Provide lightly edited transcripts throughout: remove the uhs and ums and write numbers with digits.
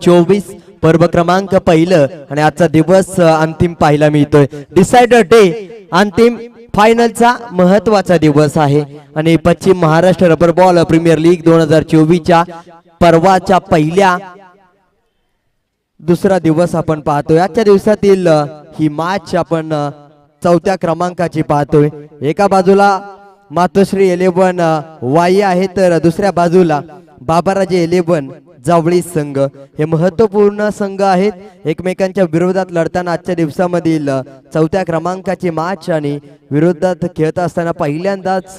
2024 पर्व क्रमांक पहिलं आणि आजचा दिवस अंतिम पाहायला मिळतोय। डिसाइडर डे अंतिम फायनलचा महत्त्वाचा दिवस आहे आणि पश्चिम Maharashtra rubber ball premier league 2024 च्या पर्वाच्या पहिल्या दुसरा दिवस आपण पाहतोय। आजच्या दिवसातील ही मॅच आपण चौथ्या क्रमांकाची पाहतोय। एका बाजूला मातोश्री 11 वाई आहे तर दुसऱ्या बाजूला बाबाराजे 11 जावळी संघ हे महत्त्वपूर्ण संघ आहेत। एकमेकांच्या विरोधात लढताना आजच्या दिवसामधील चौथ्या क्रमांकाची मॅच आणि विरोधात खेळत असताना पहिल्यांदाच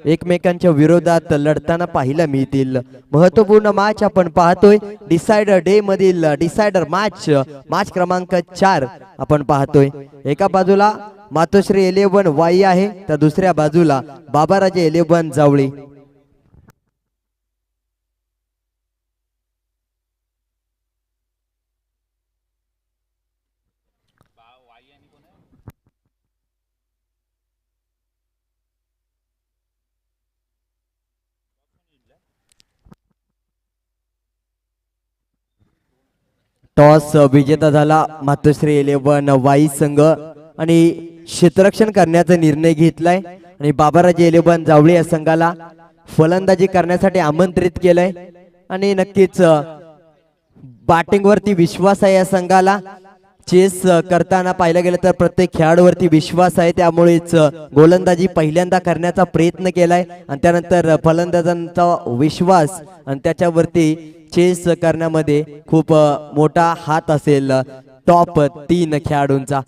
एकमेकांच्या विरोधात लढताना पाहायला मिळतील। महत्त्वपूर्ण मॅच आपण पाहतोय। डिसाइडर डे मधील डिसाइडर मॅच क्रमांक 4 आपण पाहतोय। एका बाजूला मातोश्री 11 वाई आहे तर दुसऱ्या बाजूला बाबाराजे 11 जावळी। टॉस विजेता झाला मातोश्री 11 वाई संघ आणि क्षेत्ररक्षण करण्याचा निर्णय घेतलाय आणि बाबाराजे 11 जावळी या संघाला फलंदाजी करण्यासाठी आमंत्रित केलंय आणि नक्कीच बॅटिंग वरती विश्वास आहे या संघाला। चेस करताना पाहिलं गेलं तर प्रत्येक खेळाडूवरती विश्वास आहे, त्यामुळेच गोलंदाजी पहिल्यांदा करण्याचा प्रयत्न केलाय आणि त्यानंतर फलंदाजांचा विश्वास आणि त्याच्यावरती चेस करण्यामध्ये खूप मोठा हात असेल टॉप 3 खेळाडूंचा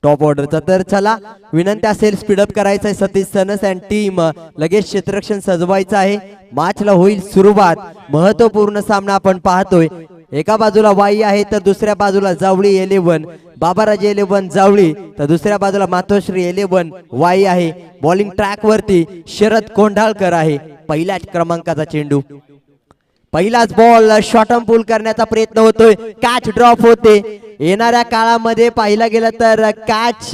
टॉप ऑर्डरचा। तर चला विनंती असेल स्पीडअप करायचं आहे सतीश सनस अँड टीम, लगेच क्षेत्ररक्षण सजवायचं आहे। मॅचला होईल सुरुवात। महत्त्वपूर्ण सामना आपण पाहतोय। एका बाजूला वाई आहे तर दुसऱ्या बाजूला जावळी 11 बाबाराजे 11 जावळी तर दुसऱ्या बाजूला मातोश्री 11 वाई आहे। बॉलिंग ट्रॅक वरती शरद कोंढाळकर आहे। पहिल्या क्रमांकाचा चेंडू, पहिलाच बॉल शॉर्टम पुल करण्याचा प्रयत्न होतोय, कॅच ड्रॉप होते। येणाऱ्या काळामध्ये पाहिला गेलं तर कॅच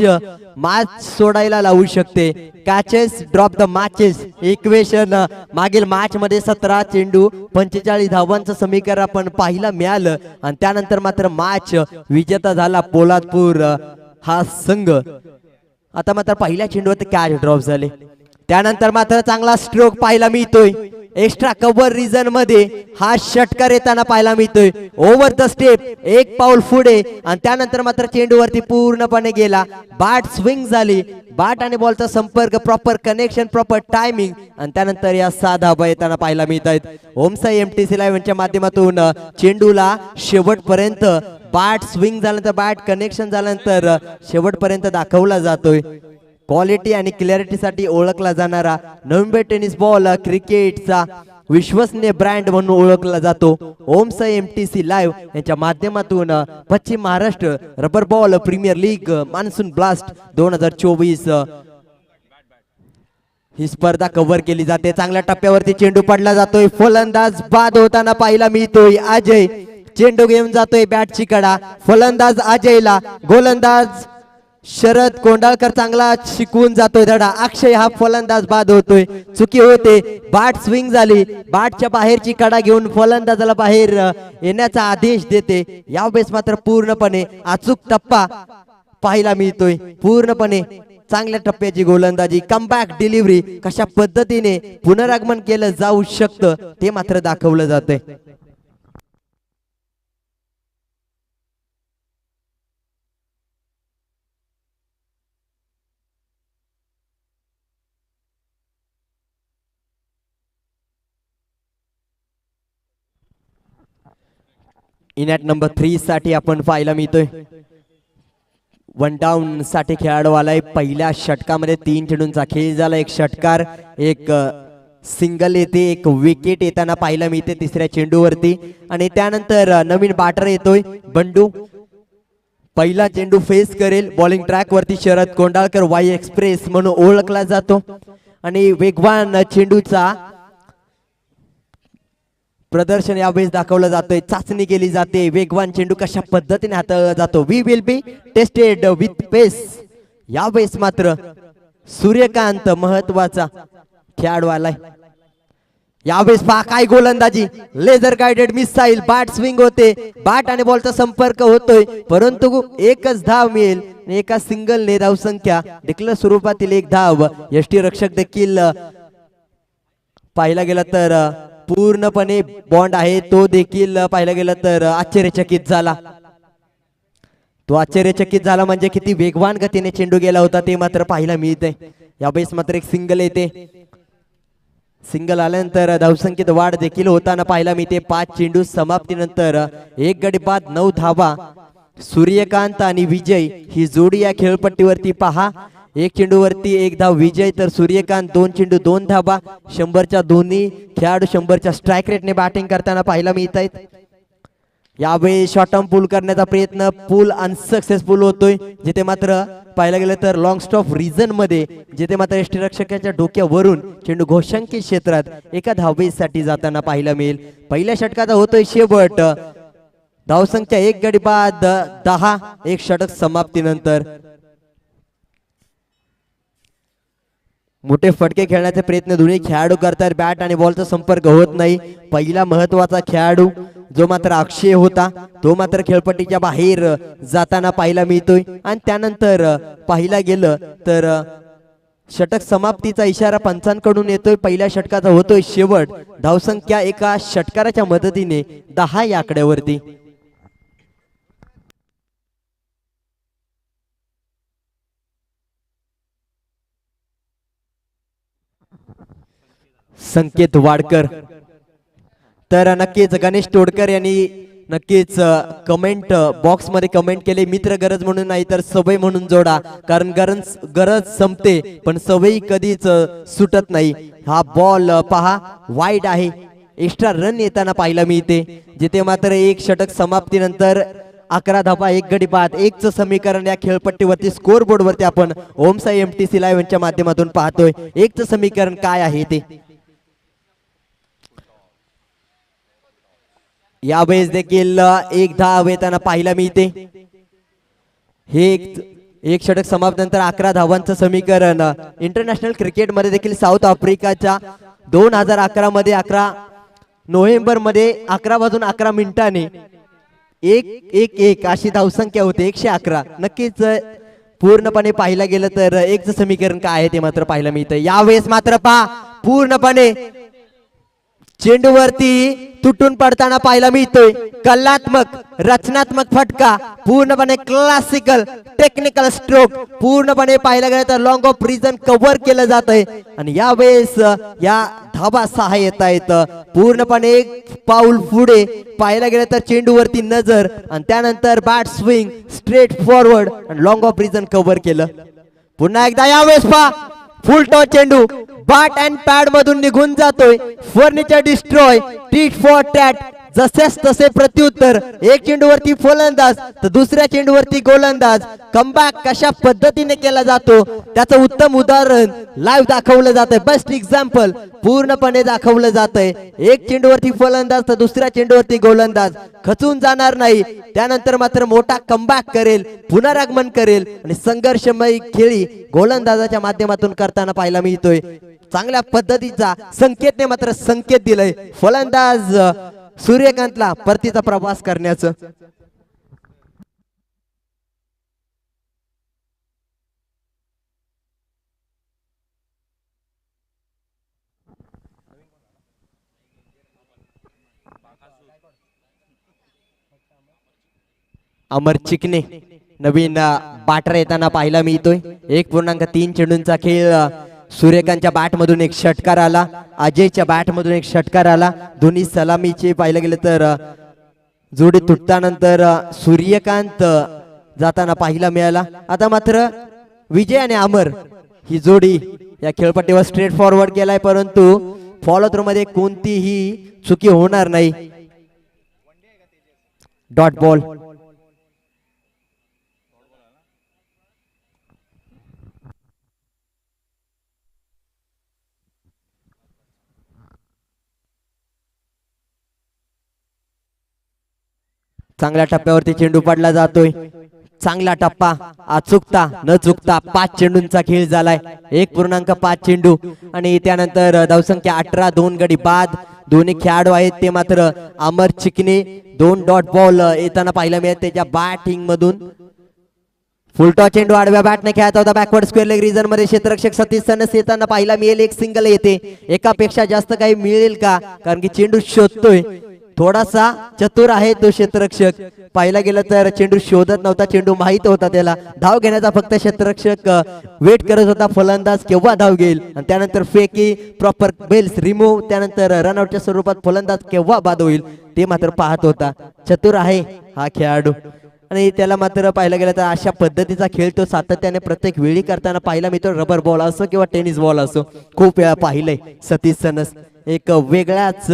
मॅच सोडायला लावू शकते। Catches drop the matches equation मागील मॅच मध्ये 17 चेंडू 45 धावांचं समीकरण आपण पाहायला मिळालं आणि त्यानंतर मात्र मॅच विजेता झाला पोलादपूर हा संघ। आता मात्र पहिल्या चेंडूवर कॅच ड्रॉप झाले, त्यानंतर मात्र चांगला स्ट्रोक पाहायला मिळतोय। एक्स्ट्रा कव्हर रिजन मध्ये हा षटकार येताना पाहायला मिळतोय। ओव्हर द स्टेप एक पाऊल पुढे आणि त्यानंतर मात्र चेंडूवरती पूर्णपणे गेला। बॅट स्विंग झाली, बॅट आणि बॉलचा संपर्क, प्रॉपर कनेक्शन, प्रॉपर टायमिंग आणि त्यानंतर या 6 धाबा येताना पाहायला मिळत आहेत। ओमसाई एमटीसी लाईव्हच्या माध्यमातून चेंडूला शेवटपर्यंत बॅट स्विंग झाल्यानंतर बॅट कनेक्शन झाल्यानंतर शेवटपर्यंत दाखवला जातोय। क्वालिटी आणि क्लॅरिटी साठी ओळखला जाणारा नोव्हेंबर टेनिस बॉल क्रिकेटचा विश्वसनीय ब्रँड म्हणून ओळखला जातो। ओमसाई एमटीसी लाईव्ह यांच्या माध्यमातून पश्चिम Maharashtra rubber ball premier league monsoon blast 2024 ही स्पर्धा कव्हर केली जाते। चांगल्या टप्प्यावरती चेंडू पडला जातोय, फलंदाज बाद होताना पाहायला मिळतोय। अजय चेंडू घेऊन जातोय बॅटची कडा, फलंदाज अजयला, गोलंदाज शरद कोंढाळकर चांगला शिकवून जातोय धडा। अक्षय हा फलंदाज बाद होतोय, चुकी होते, बॅट स्विंग झाली, बॅटच्या बाहेरची कडा घेऊन फलंदाजाला बाहेर येण्याचा आदेश देते। यावेळेस मात्र पूर्णपणे अचूक टप्पा पाहायला मिळतोय, पूर्णपणे चांगल्या टप्प्याची गोलंदाजी, कमबॅक डिलिव्हरी कशा पद्धतीने पुनरागमन केलं जाऊ शकतं ते मात्र दाखवलं जातंय। इन ॲट नंबर 3 साठी आपण पाहायला मिळतोय 1 डाऊन साठी खेळाडू आलाय। पहिल्या षटकामध्ये 3 चेंडूंचा खेळ झाला, एक षटकार, एक सिंगल येते, एक विकेट येताना पाहायला मिळते तिसऱ्या चेंडूवरती आणि त्यानंतर नवीन बॅटर येतोय बंडू। पहिला चेंडू फेस करेल, बॉलिंग ट्रॅक वरती शरद कोंढाळकर वाई एक्सप्रेस म्हणून ओळखला जातो आणि वेगवान चेंडूचा प्रदर्शन यावेळेस दाखवलं जातोय, चाचणी केली जाते, वेगवान चेंडू कशा पद्धतीने हाताळला जातो। We will be tested with pace. यावेळेस मात्र सूर्यकांत महत्वाचा खेळाडू आलाय, यावेळेस पहा काय गोलंदाजी, laser guided missile, bat swing होते, बॅट आणि बॉलचा संपर्क होतोय, परंतु एकच धाव मिळेल. एका सिंगलने धावसंख्या डिक्लेअर स्वरूपातील एक धाव. यष्टीरक्षक देखील पाहिला गेला तर पूर्णपणे बॉन्ड आहे, तो देखील पाहिला गेला तर आश्चर्यचकित झाला. तो आश्चर्यचकित झाला म्हणजे किती वेगवान गतीने चेंडू गेला होता ते मात्र पाहायला मिळते. यावेळेस मात्र एक सिंगल येते. सिंगल आल्यानंतर धावसंख्येत वाढ देखील होताना पाहायला मिळते. 5 चेंडू समाप्तीनंतर 1 गडी बाद 9 धावा. सूर्यकांत आणि विजय ही जोडी या खेळपट्टीवरती पहा. 1 चेंडूवरती 1 धाव विजय, तर सूर्यकांत 2 चेंडू 2 धावा. 100च्या दोन्ही खेळाडू 100च्या स्ट्राईक रेटने बॅटिंग करताना पाहायला मिळत आहेत. यावेळी शॉर्ट टर्म पूल करण्याचा प्रयत्न, पूल अनसक्सेसफुल होतोय. जिथे मात्र पाहायला गेलं तर लॉंग स्टॉप रिझन मध्ये जिथे मात्र यष्टीरक्षकाच्या डोक्यावरून चेंडू घोषांकित क्षेत्रात एका धावेसाठी जाताना पाहायला मिळेल. पहिल्या षटकाचा होतोय शेवट. धावसंख्या 1 गडी बाद 10. 1 षटक समाप्तीनंतर मोठे फटके खेळण्याचे प्रयत्न दोन्ही खेळाडू करतात. बॅट आणि बॉलचा संपर्क होत नाही. पहिला महत्वाचा खेळाडू जो मात्र अक्षय होता तो मात्र खेळपट्टीच्या बाहेर जाताना पाहायला मिळतोय. आणि त्यानंतर पाहिला गेलं तर षटक समाप्तीचा इशारा पंचांकडून येतोय. पहिल्या षटकाचा होतोय शेवट. धावसंख्या एका षटकाराच्या मदतीने 10 या आकड्यावरती. संकेत वाडकर, तर नक्कीच गणेश तोडकर यांनी नक्कीच कमेंट बॉक्स मध्ये कमेंट केले, मित्र गरज म्हणून नाही तर सवय म्हणून जोडा, कारण गरज संपते पण सवयी कधीच सुटत नाही. हा बॉल पहा वाईड आहे. एक्स्ट्रा रन येताना पाहायला मिळते. जिथे मात्र 1 षटक समाप्तीनंतर 11 धावा 1 गडी बाद 1चं समीकरण या खेळपट्टीवरती स्कोर बोर्ड वरती आपण ओमसाई MTC लाईव्ह यांच्या माध्यमातून पाहतोय. 1चं समीकरण काय आहे ते. यावेळेस देखील 1 धाव येताना पाहायला मिळते. हे एक षटक समाप्तीनंतर 11 धावांचं समीकरण. इंटरनॅशनल क्रिकेटमध्ये देखील साऊथ आफ्रिकाच्या 2011 मध्ये 11 नोव्हेंबर मध्ये 11 वाजून 11 मिनिटांनी 1-1-1 अशी धावसंख्या होते. 111. नक्कीच पूर्णपणे पाहिलं गेलं तर 1चं समीकरण काय आहे ते मात्र पाहायला मिळतं. यावेळेस मात्र पहा पूर्णपणे चेंडूवरती तुटून पडताना पाहायला मिळतोय. कलात्मक रचनात्मक फटका, पूर्णपणे क्लासिकल टेक्निकल स्ट्रोक, पूर्णपणे पाहायला गेलं तर लॉंग ऑफ रिजन कव्हर केलं जात आहे. आणि यावेळेस या धावा 6 येत आहेत. पूर्णपणे एक पाऊल पुढे पाहायला गेलं तर चेंडूवरती नजर आणि त्यानंतर बॅट स्विंग स्ट्रेट फॉरवर्ड आणि लॉंग ऑफ रिजन कव्हर केलं. पुन्हा एकदा यावेळेस पहा फुल टॉस चेंडू बॅट अँड पॅड मधून निघून जातोय. Furniture destroy tit for tat, जसेच तसे प्रत्युत्तर. 1 चेंडूवरती फलंदाज तर दुसऱ्या चेंडूवरती गोलंदाज. कमबॅक कशा पद्धतीने केला जातो त्याचं उत्तम उदाहरण लाईव्ह दाखवलं जातंय. बेस्ट एक्झाम्पल पूर्णपणे दाखवलं जातंय. 1 चेंडूवरती फलंदाज तर दुसऱ्या चेंडूवरती गोलंदाज. खचून जाणार नाही, त्यानंतर मात्र मोठा कमबॅक करेल, पुनरागमन करेल आणि संघर्षमय खेळी गोलंदाजाच्या माध्यमातून करताना पाहायला मिळतोय. चांगल्या पद्धतीचा संकेतने मात्र संकेत दिलंय फलंदाज सूर्यकांतला परतीचा प्रवास करण्याचं. अमर चिकने नवीन बॅटर येताना पाहायला मिळतोय. 1.3 चेंडूंचा खेळ. सूर्यकांतच्या बॅट मधून एक षटकार आला, अजयच्या बॅट मधून एक षटकार आला. दोन्ही सलामीचे पाहिलं गेलं तर जोडी तुटतानंतर सूर्यकांत जाताना पाहायला मिळाला. आता मात्र विजय आणि अमर ही जोडी या खेळपट्टीवर स्ट्रेट फॉरवर्ड केलाय, परंतु फॉलो थ्रू मध्ये कोणतीही चुकी होणार नाही. Dot ball. चांगल्या टप्प्यावरती चेंडू पडला जातोय. चांगला टप्पा अचूकता न चुकता 5 चेंडूंचा खेळ झालाय 1.5 चेंडू आणि त्यानंतर धावसंख्या 18 2 गडी बाद दोन्ही खेळाडू आहेत ते मात्र अमर चिकने 2 डॉट बॉल येताना पाहायला मिळत त्याच्या बॅटिंग मधून फुलटॉस चेंडू आडव्या बॅटने खेळायचा होता बॅकवर्ड स्क्वेअर लेग रिजन मध्ये क्षेत्ररक्षक सतीश सनस येताना पाहायला मिळेल एक सिंगल येते एकापेक्षा जास्त काही मिळेल का कारण की चेंडू शोधतोय थोडासा चतुर आहे तो क्षेत्ररक्षक पाहायला गेलं तर चेंडू शोधत नव्हता चेंडू माहित होता त्याला धाव घेण्याचा फक्त क्षेत्ररक्षक वेट करत होता फलंदाज केव्हा धाव घेईल आणि त्यानंतर फेकी प्रॉपर बेल्स रिमूव्ह त्यानंतर रनआउटच्या स्वरूपात फलंदाज केव्हा बाद होईल ते मात्र पाहत होता चतुर आहे हा खेळाडू आणि त्याला मात्र पाहायला गेलं तर अशा पद्धतीचा खेळ तो सातत्याने प्रत्येक वेळी करताना पाहायला मिळतो रबर बॉल असो किंवा टेनिस बॉल असो खूप वेळा पाहिलंय सतीश सनस एक वेगळ्याच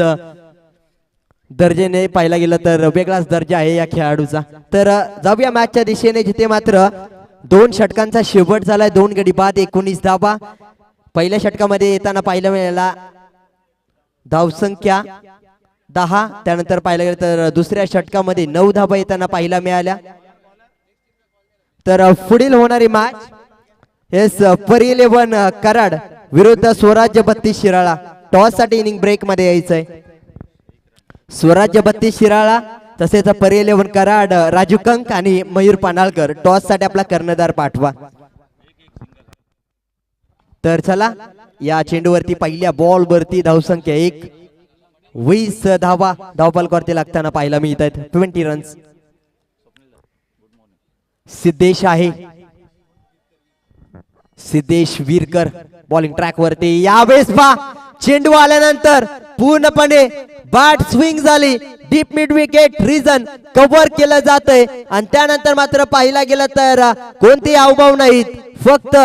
दर्जाने पाहायला गेलं तर वेगळाच दर्जा आहे या खेळाडूचा तर जाऊया मॅचच्या दिशेने जिथे मात्र 2 षटकांचा शेवट झालाय 2 गडी बाद 19 धावा पहिल्या षटकामध्ये येताना पाहायला मिळाला धावसंख्या 10 त्यानंतर पाहायला गेलं तर दुसऱ्या षटकामध्ये 9 धावा येताना पाहायला मिळाल्या तर पुढील होणारी मॅच एस परी 11 कराड विरुद्ध स्वराज्य 32 शिराळा टॉस साठी इनिंग ब्रेक मध्ये यायचंय स्वराज्य 32 शिराळा तसेच परी 11 कराड राजू कंक आणि मयूर पानाळकर टॉस साठी आपला कर्णधार पाठवा तर चला या चेंडूवरती पहिल्या बॉल वरती धावसंख्या 20 धावा धावफलकावरती लागताना पाहायला मिळत आहेत 20 रन्स सिद्धेश आहे सिद्धेश वीरकर बॉलिंग ट्रॅक वरती यावेळेस पा चेंडू आल्यानंतर पूर्णपणे बॅट स्विंग झाली deep mid wicket region cover केलं जातंय आणि त्यानंतर मात्र पाहिला गेलं तर कोणतेही हावभाव नाहीत फक्त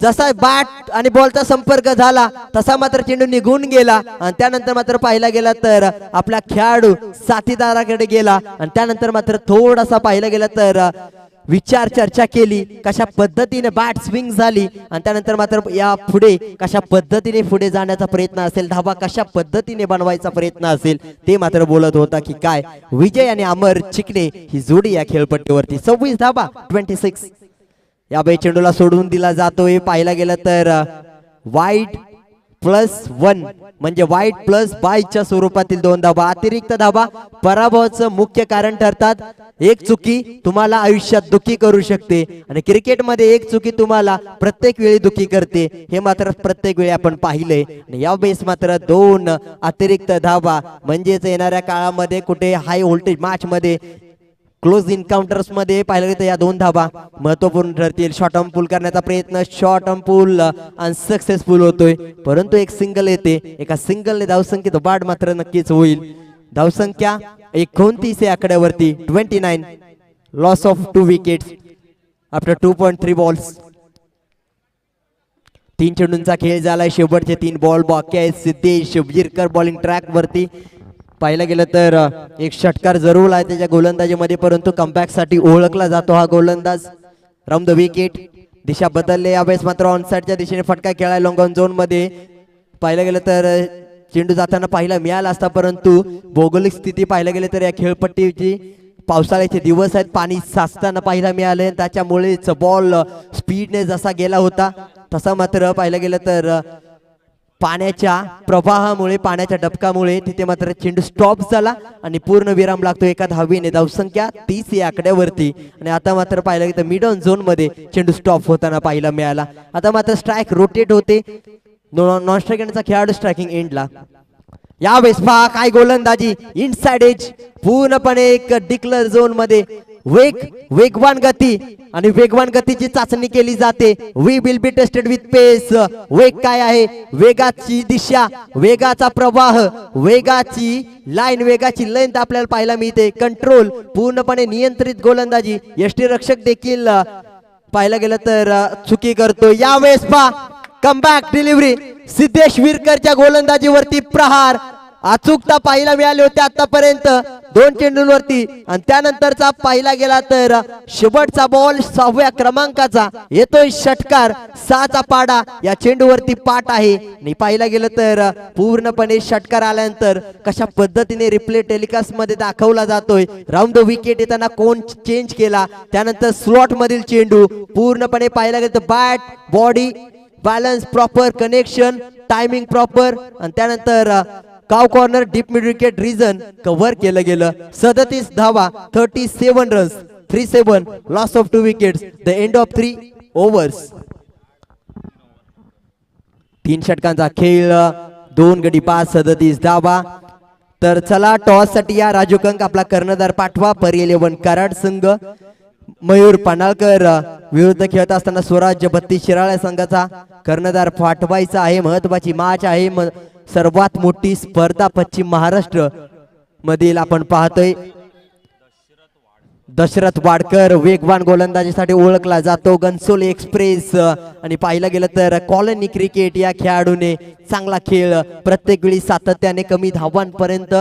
जसा बॅट आणि बॉलचा संपर्क झाला तसा मात्र चेंडू निघून गेला आणि त्यानंतर मात्र पाहिला गेला तर आपला खेळाडू साथीदाराकडे गेला आणि त्यानंतर मात्र थोडासा पाहिला गेला तर विचार चर्चा केली कशा पद्धतीने बॅट स्विंग झाली आणि त्यानंतर मात्र या पुढे कशा पद्धतीने पुढे जाण्याचा प्रयत्न असेल धावा कशा पद्धतीने बनवायचा प्रयत्न असेल ते मात्र बोलत होता की काय विजय आणि अमर चिकणे ही जोडी या खेळपट्टीवरती 26 धावा 26 या चेंडूला सोडून दिला जातोय पाहायला गेलं तर वाईट +1 म्हणजे वाईट प्लस बायच्या स्वरूपातील 2 धावा अतिरिक्त धावा पराभवाचं मुख्य कारण ठरतात एक चुकी तुम्हाला आयुष्यात दुखी करू शकते आणि क्रिकेटमध्ये एक चुकी तुम्हाला प्रत्येक वेळी दुखी करते हे मात्र प्रत्येक वेळी आपण पाहिलंय आणि या बेस मात्र 2 अतिरिक्त धावा म्हणजेच येणाऱ्या काळामध्ये कुठे हाय व्होल्टेज मॅच मध्ये क्लोज इन्काउंटर्स मध्ये पाहिलं तर या 2 धावा महत्वपूर्ण ठरतील शॉर्ट आर्म पुल करण्याचा प्रयत्न शॉर्ट आर्म पुल अनसक्सेसफुल होतोय परंतु एक सिंगल येते एका सिंगलने धावसंख्येत वाढ मात्र नक्कीच होईल धावसंख्या 29 या आकड्यावरती 29 loss of 2 wickets after 2.3 balls 3 चेंडूंचा खेळ झालाय शेवटचे 3 बॉल बाकी आहेत सिद्धेश वीरकर बॉलिंग ट्रॅक वरती पाहिलं गेलं तर एक षटकार जरूर आहे त्याच्या गोलंदाजीमध्ये परंतु कमबॅक साठी ओळखला जातो हा गोलंदाज राऊंड द विकेट दिशा बदलले यावेळेस मात्र ऑनसाइडच्या दिशेने फटका खेळाय लॉंग ऑन झोन मध्ये पाहिलं गेलं तर चेंडू जाताना पाहायला मिळाला असता परंतु भौगोलिक स्थिती पाहायला गेले तर या खेळपट्टीची पावसाळ्याचे दिवस आहेत पाणी साचताना पाहायला मिळाले त्याच्यामुळेच बॉल स्पीडने जसा गेला होता तसा मात्र पाहायला गेलं तर पाण्याच्या प्रवाहामुळे पाण्याच्या डबकामुळे तिथे मात्र चेंडू स्टॉप झाला आणि पूर्ण विराम लागतो एका धावीने धावसंख्या 30 या आकड्यावरती आणि आता मात्र पाहिलं गेलं तर मिड ऑन झोन मध्ये चेंडू स्टॉप होताना पाहायला मिळाला आता मात्र स्ट्राइक रोटेट होते नॉन स्ट्रायकरचा खेळाडू स्ट्रायकिंग एंडला यावेळेस पहा काय गोलंदाजी इनसाइड एज पूर्णपणे एक डिक्लेअर झोन मध्ये वेगवान गती आणि वेगवान गतीची चाचणी केली जाते we will be tested with pace वेग काय आहे वेगाची दिशा वेगाचा प्रवाह वेगाची लाईन वेगाची लेंथ आपल्याला पाहायला मिळते कंट्रोल पूर्णपणे नियंत्रित गोलंदाजी यष्टीरक्षक देखील पाहायला गेलं तर चुकी करतो यावेळेस पहा कमबॅक डिलिव्हरी सिद्धेश वीरकरच्या गोलंदाजीवरती प्रहार अचूकता पाहायला मिळाली होती आतापर्यंत 2 चेंडूंवरती आणि त्यानंतरचा पाहिला गेला तर शेवटचा बॉल 6व्या क्रमांकाचा येतोय षटकार 6चा पाडा या चेंडूवरती पाठ आहे आणि पाहिला गेलं तर पूर्णपणे षटकार आल्यानंतर कशा पद्धतीने रिप्ले टेलिकास्ट मध्ये दाखवला जातोय राऊंड द विकेट येताना कोण चेंज केला त्यानंतर स्लॉट मधील चेंडू पूर्णपणे पाहिला गेलं तर bat body balance proper connection timing proper आणि त्यानंतर काव corner deep mid wicket region cover केलं गेलं 37 धावा 37 runs 3-7 loss of 2 wickets the end of 3 overs 3 षटकांचा खेळ 2 गडी 5 धावा तर चला टॉस साठी या राजू कंक आपला कर्णधार पाठवा परी 11 कराड संघ मयूर पानाळकर विरुद्ध खेळत असताना स्वराज्य 32 शिराळा संघाचा कर्णधार पाठवायचा आहे महत्वाची मॅच आहे सर्वात मोठी स्पर्धा पश्चिम महाराष्ट्र मधील आपण पाहतोय दशरथ वाडकर वेगवान गोलंदाजीसाठी ओळखला जातो गन्सोल एक्सप्रेस आणि पाहिलं गेलं तर कॉलनी क्रिकेट या खेळाडूने चांगला खेळ प्रत्येक वेळी सातत्याने कमी धावांपर्यंत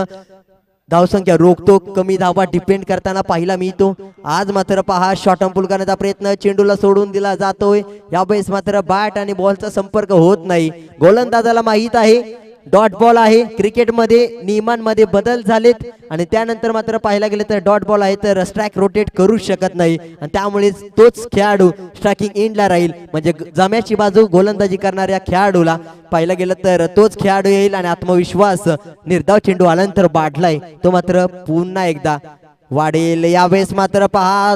धावसंख्या रोखतो कमी धावा डिपेंड करताना पाहिला मिळतो आज मात्र पहा शॉर्ट अंपुल करण्याचा प्रयत्न चेंडूला सोडून दिला जातोय यावेळेस मात्र बॅट आणि बॉलचा संपर्क होत नाही गोलंदाजाला माहित आहे डॉट बॉल आहे क्रिकेटमध्ये नियमांमध्ये बदल झालेत आणि त्यानंतर मात्र पाहायला गेलं तर डॉट बॉल आहे तर स्ट्राइक रोटेट करू शकत नाही आणि त्यामुळे तोच खेळाडू स्ट्रायकिंग एंडला राहील म्हणजे जम्याची बाजू गोलंदाजी करणाऱ्या खेळाडूला पाहिलं गेलं तर तोच खेळाडू येईल आणि आत्मविश्वास निर्धाव चेंडू आल्यानंतर वाढलाय तो मात्र पुन्हा एकदा वाढेल यावेळेस मात्र पहा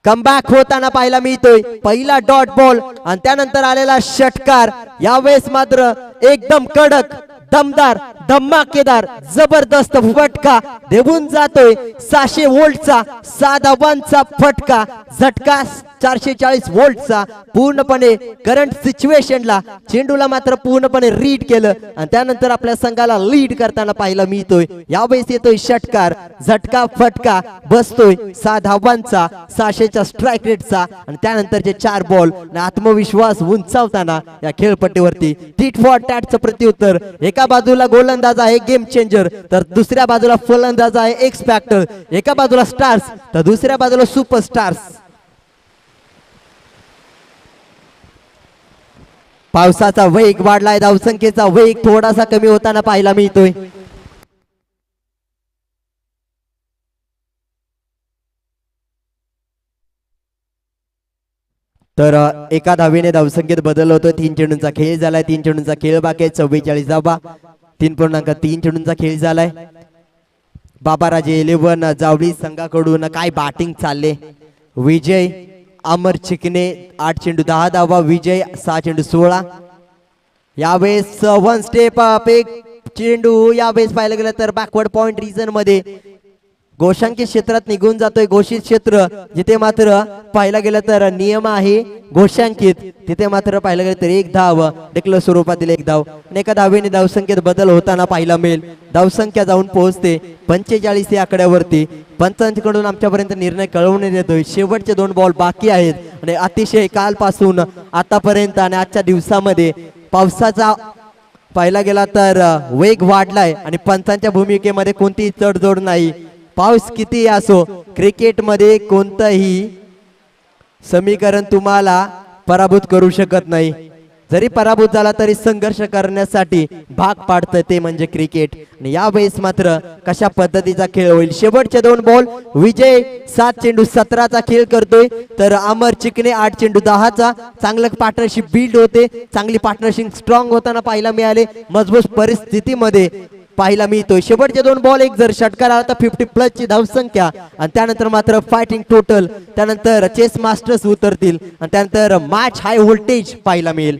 कमबॅक होताना पाहायला मिळतोय पहिला डॉट बॉल आणि त्यानंतर आलेला षटकार यावेळेस मात्र एकदम कडक दमदार धमाकेदार जबरदस्त फटका देऊन जातोय 600 वोल्टचा 6 धावांचा फटका झटका 440 वोल्टचा पूर्णपणे करंट सिच्युएशनला चेंडूला मात्र पूर्णपणे रीड केलं आणि त्यानंतर आपल्या संघाला लीड करताना पाहायला मिळतोय यावेळेस येतोय षटकार झटका फटका बसतोय 6 धावांचा 600च्या स्ट्राइक रेटचा आणि त्यानंतरचे 4 बॉल आत्मविश्वास उंचावताना या खेळपट्टीवरती टीट फॉर टॅटचं प्रत्युत्तर एका बाजूला गोलंदाज आहे गेम चेंजर तर दुसऱ्या बाजूला फलंदाज आहे एक्स फॅक्टर एका बाजूला स्टार्स तर दुसऱ्या बाजूला सुपरस्टार्स पावसाचा वेग वाढलाय धावसंख्येचा वेग थोडासा कमी होताना पाहायला मिळतोय तर एका धावेने धावसंख्येत बदल होतोय 3 चेंडूंचा खेळ झालाय 3 चेंडूंचा खेळ बाकी 44 धावा 3.3 चेंडूंचा खेळ झालाय बाबाराजे 11 जावळी संघाकडून काय बॅटिंग चालले विजय अमर चिकने 8 चेंडू 10 धावा विजय 6 चेंडू 16 यावेळेस 1 स्टेप अप एक चेंडू यावेळेस पाहायला गेलं तर बॅकवर्ड पॉइंट रिजन मध्ये घोषांकित क्षेत्रात निघून जातोय घोषित क्षेत्र जिथे मात्र पाहायला गेलं तर नियम आहे घोषांकित तिथे मात्र पाहायला गेलं तर 1 धाव डिक्लेअर स्वरूपातील 1 धाव आणि एका धावेने धावसंख्येत बदल होताना पाहायला मिळेल धावसंख्या जाऊन पोहोचते 45 या आकड्यावरती पंचांकडून आमच्यापर्यंत निर्णय कळवण्यात येतोय शेवटचे 2 बॉल बाकी आहेत आणि अतिशय कालपासून आतापर्यंत आणि आजच्या दिवसामध्ये पावसाचा पाहायला गेला तर वेग वाढलाय आणि पंचांच्या भूमिकेमध्ये कोणतीही तडजोड नाही पाऊस किती असो क्रिकेटमध्ये कोणतंही समीकरण तुम्हाला पराभूत करू शकत नाही जरी पराभूत झाला तरी संघर्ष करण्यासाठी भाग पाडतं ते म्हणजे क्रिकेट आणि यावेळेस मात्र कशा पद्धतीचा खेळ होईल शेवटचे 2 बॉल विजय 7 चेंडू 17चा खेळ करतोय तर अमर चिकने 8 चेंडू 10चा चांगलं पार्टनरशिप बिल्ड होते चांगली पार्टनरशिप स्ट्रॉंग होताना पाहायला मिळाले मजबूत परिस्थितीमध्ये पाहायला मिळतोय शेवटचे 2 बॉल एक जर षटकार आला तर 50+ ची धावसंख्या आणि त्यानंतर मात्र फायटिंग टोटल त्यानंतर चेस मास्टर्स उतरतील आणि त्यानंतर मॅच हाय व्होल्टेज पाहायला मिळेल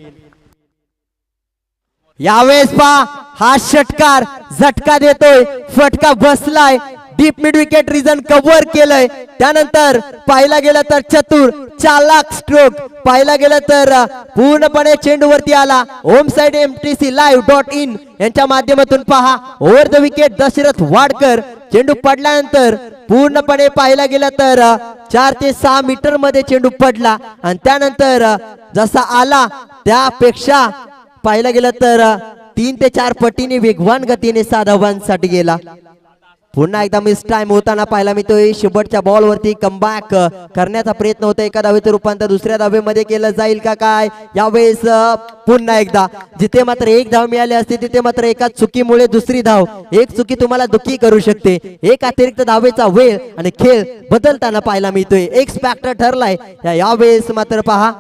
यावेळेस पहा हा षटकार झटका देतोय फटका बसलाय deep mid wicket region cover केलंय त्यानंतर पाहायला गेलं तर चतुर चालाक स्ट्रोक पाहायला गेलं तर पूर्णपणे चेंडूवरती आला होम साइड mtclive.in यांच्या माध्यमातून पहा over the wicket Dashrath Wadkar चेंडू पडल्यानंतर पूर्णपणे पाहायला गेलं तर 4 ते 6 मीटर मध्ये चेंडू पडला आणि त्यानंतर जसा आला त्यापेक्षा पाहायला गेलं तर 3 ते 4 पटीने वेगवान गतीने 6 धावांसाठी गेला. पुन्हा एकदा मिस टाइम होताना पाहायला मिळतोय. शेवटच्या बॉल वरती कमबॅक करण्याचा प्रयत्न होता. एका धावेचं रूपांतर दुसऱ्या धावेमध्ये केलं जाईल का काय यावेळेस. पुन्हा एकदा जिथे मात्र एक धाव मिळाली असते तिथे मात्र एका चुकीमुळे दुसरी धाव, एक चुकी तुम्हाला दुःखी करू शकते. एक अतिरिक्त धावेचा वेळ आणि खेळ बदलताना पाहायला मिळतोय. एक्स फॅक्टर ठरलाय यावेळेस. मात्र पहा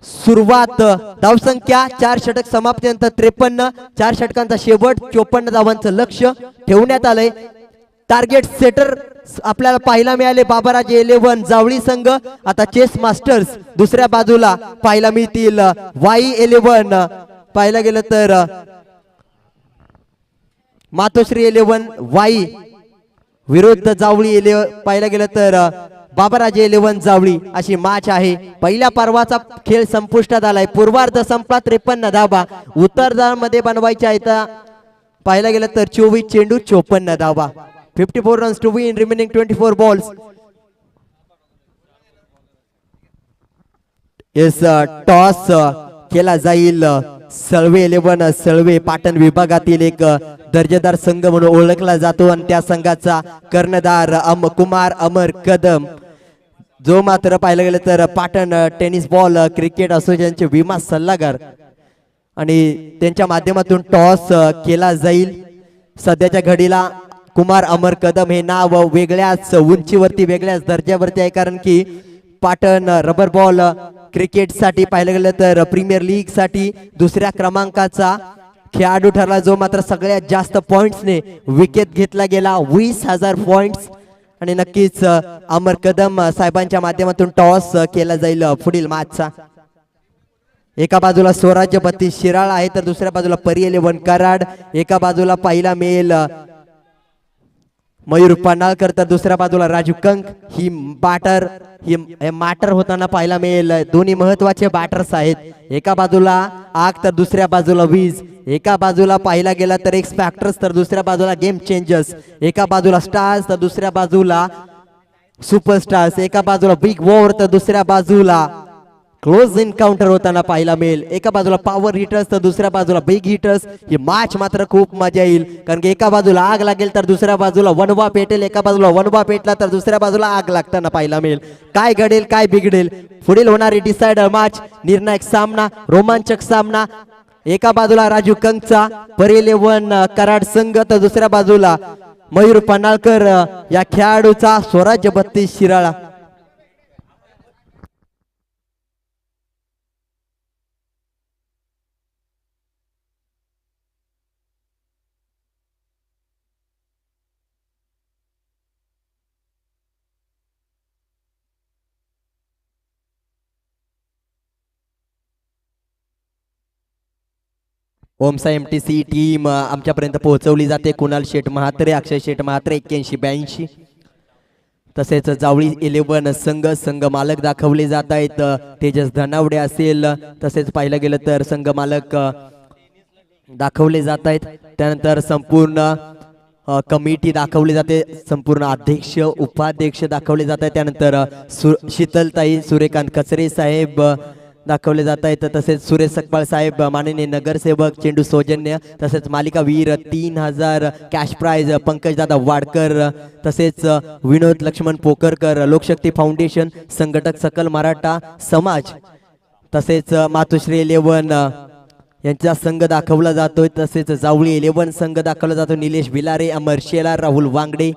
सुरुवात धावसंख्या 4 षटक समाप्तीनंतर 53, 4 षटकांचा शेवट 54 धावांचं लक्ष ठेवण्यात आलंय. टार्गेट सेटर आपल्याला पाहायला मिळाले बाबाराजे 11 जावळी संघ. आता चेस मास्टर्स दुसऱ्या बाजूला पाहायला मिळतील. वाई 11 पाहायला गेलं तर मातोश्री 11 वाई विरुद्ध जावळी 11 पाहायला गेलं तर बाबाराजे 11 जावळी अशी मॅच आहे. पहिल्या पर्वाचा खेळ संपुष्टात आलाय. पूर्वार्ध संपला 53 धावा. उत्तरार्धामध्ये बनवायच्या आहेत पाहायला गेलं तर 24 चेंडू 54 धावा. 54 runs to win remaining 24 balls. Yes, toss केला जाईल. सळवे 11 सळवे पाटण विभागातील एक दर्जेदार संघ म्हणून ओळखला जातो आणि त्या संघाचा कर्णधार कुमार अमर कदम, जो मात्र पाहायला गेलं तर पाटण टेनिस बॉल क्रिकेट असोसिएशनचे विमा सल्लागार, आणि त्यांच्या माध्यमातून टॉस केला जाईल. सध्याच्या घडीला कुमार अमर कदम हे नाव वेगळ्याच उंचीवरती वेगळ्याच दर्जावरती आहे, कारण की पाटण रबर बॉल क्रिकेट साठी पाहिलं गेलं तर प्रीमियर लीग साठी दुसऱ्या क्रमांकाचा खेळाडू ठरला, जो मात्र सगळ्यात जास्त पॉइंट्सने विकेट घेतला गेला 20,000 पॉइंट्स. आणि नक्कीच अमर कदम साहेबांच्या माध्यमातून टॉस केला जाईल पुढील मॅचचा. एका बाजूला स्वराज्य बत्ती शिराळा आहे तर दुसऱ्या बाजूला परी 11 कराड. एका बाजूला पाहिला मेल मयूर पन्हाळकर तर दुसऱ्या बाजूला राजू कंक. ही मॅटर होताना पाहायला मिळेल. दोन्ही महत्वाचे बॅटर्स आहेत. एका बाजूला आग तर दुसऱ्या बाजूला वीज. एका बाजूला पाहिला गेला तर एक्स फॅक्टर्स तर दुसऱ्या बाजूला गेम चेंजर्स. एका बाजूला स्टार्स तर दुसऱ्या बाजूला सुपरस्टार्स. एका बाजूला बिग वॉर तर दुसऱ्या बाजूला क्लोज एन्काउंटर होताना पाहायला मिळेल. एका बाजूला पॉवर हिटर्स तर दुसऱ्या बाजूला बिग हिटर्स. ही मॅच मात्र खूप मजा येईल, कारण की एका बाजूला आग लागेल तर दुसऱ्या बाजूला वनवा पेटेल. एका बाजूला वनवा पेटला तर दुसऱ्या बाजूला आग लागताना पाहायला मिळेल. काय घडेल काय बिघडेल पुढील होणारी डिसाइडर मॅच, निर्णायक सामना, रोमांचक सामना. एका बाजूला राजू कंकचा परी 11 कराड संघ तर दुसऱ्या बाजूला मयूर पन्हाळकर या खेळाडूचा स्वराज्य 32 शिराळा. ओमसा MTC टीम आमच्यापर्यंत पोहोचवली जाते. कुणाल शेठ म्हात्रे, अक्षय शेठ म्हात्रे 81-82. तसेच जावळी 11 संघ मालक दाखवले जात आहेत. तेजस धनावडे असेल, तसेच पाहिलं गेलं तर संघ मालक दाखवले जात आहेत. त्यानंतर संपूर्ण कमिटी दाखवली जाते, संपूर्ण अध्यक्ष उपाध्यक्ष दाखवले जात आहेत. त्यानंतर शीतलताई सूर्यकांत कचरे साहेब दाखवले जात आहेत. तसेच सुरेश सकपाळ साहेब माननीय नगरसेवक, चेंडू सौजन्य, तसेच मालिका वीर 3000 कॅश प्राइज पंकज दादा वाडकर, तसेच विनोद लक्ष्मण पोकरकर, लोकशक्ती फाउंडेशन संघटक सकल मराठा समाज, तसेच मातोश्री 11 यांचा संघ दाखवला जातोय. तसेच जावळी 11 संघ दाखवला जातो. निलेश भिलारे, अमर शेलार, राहुल वांगडे.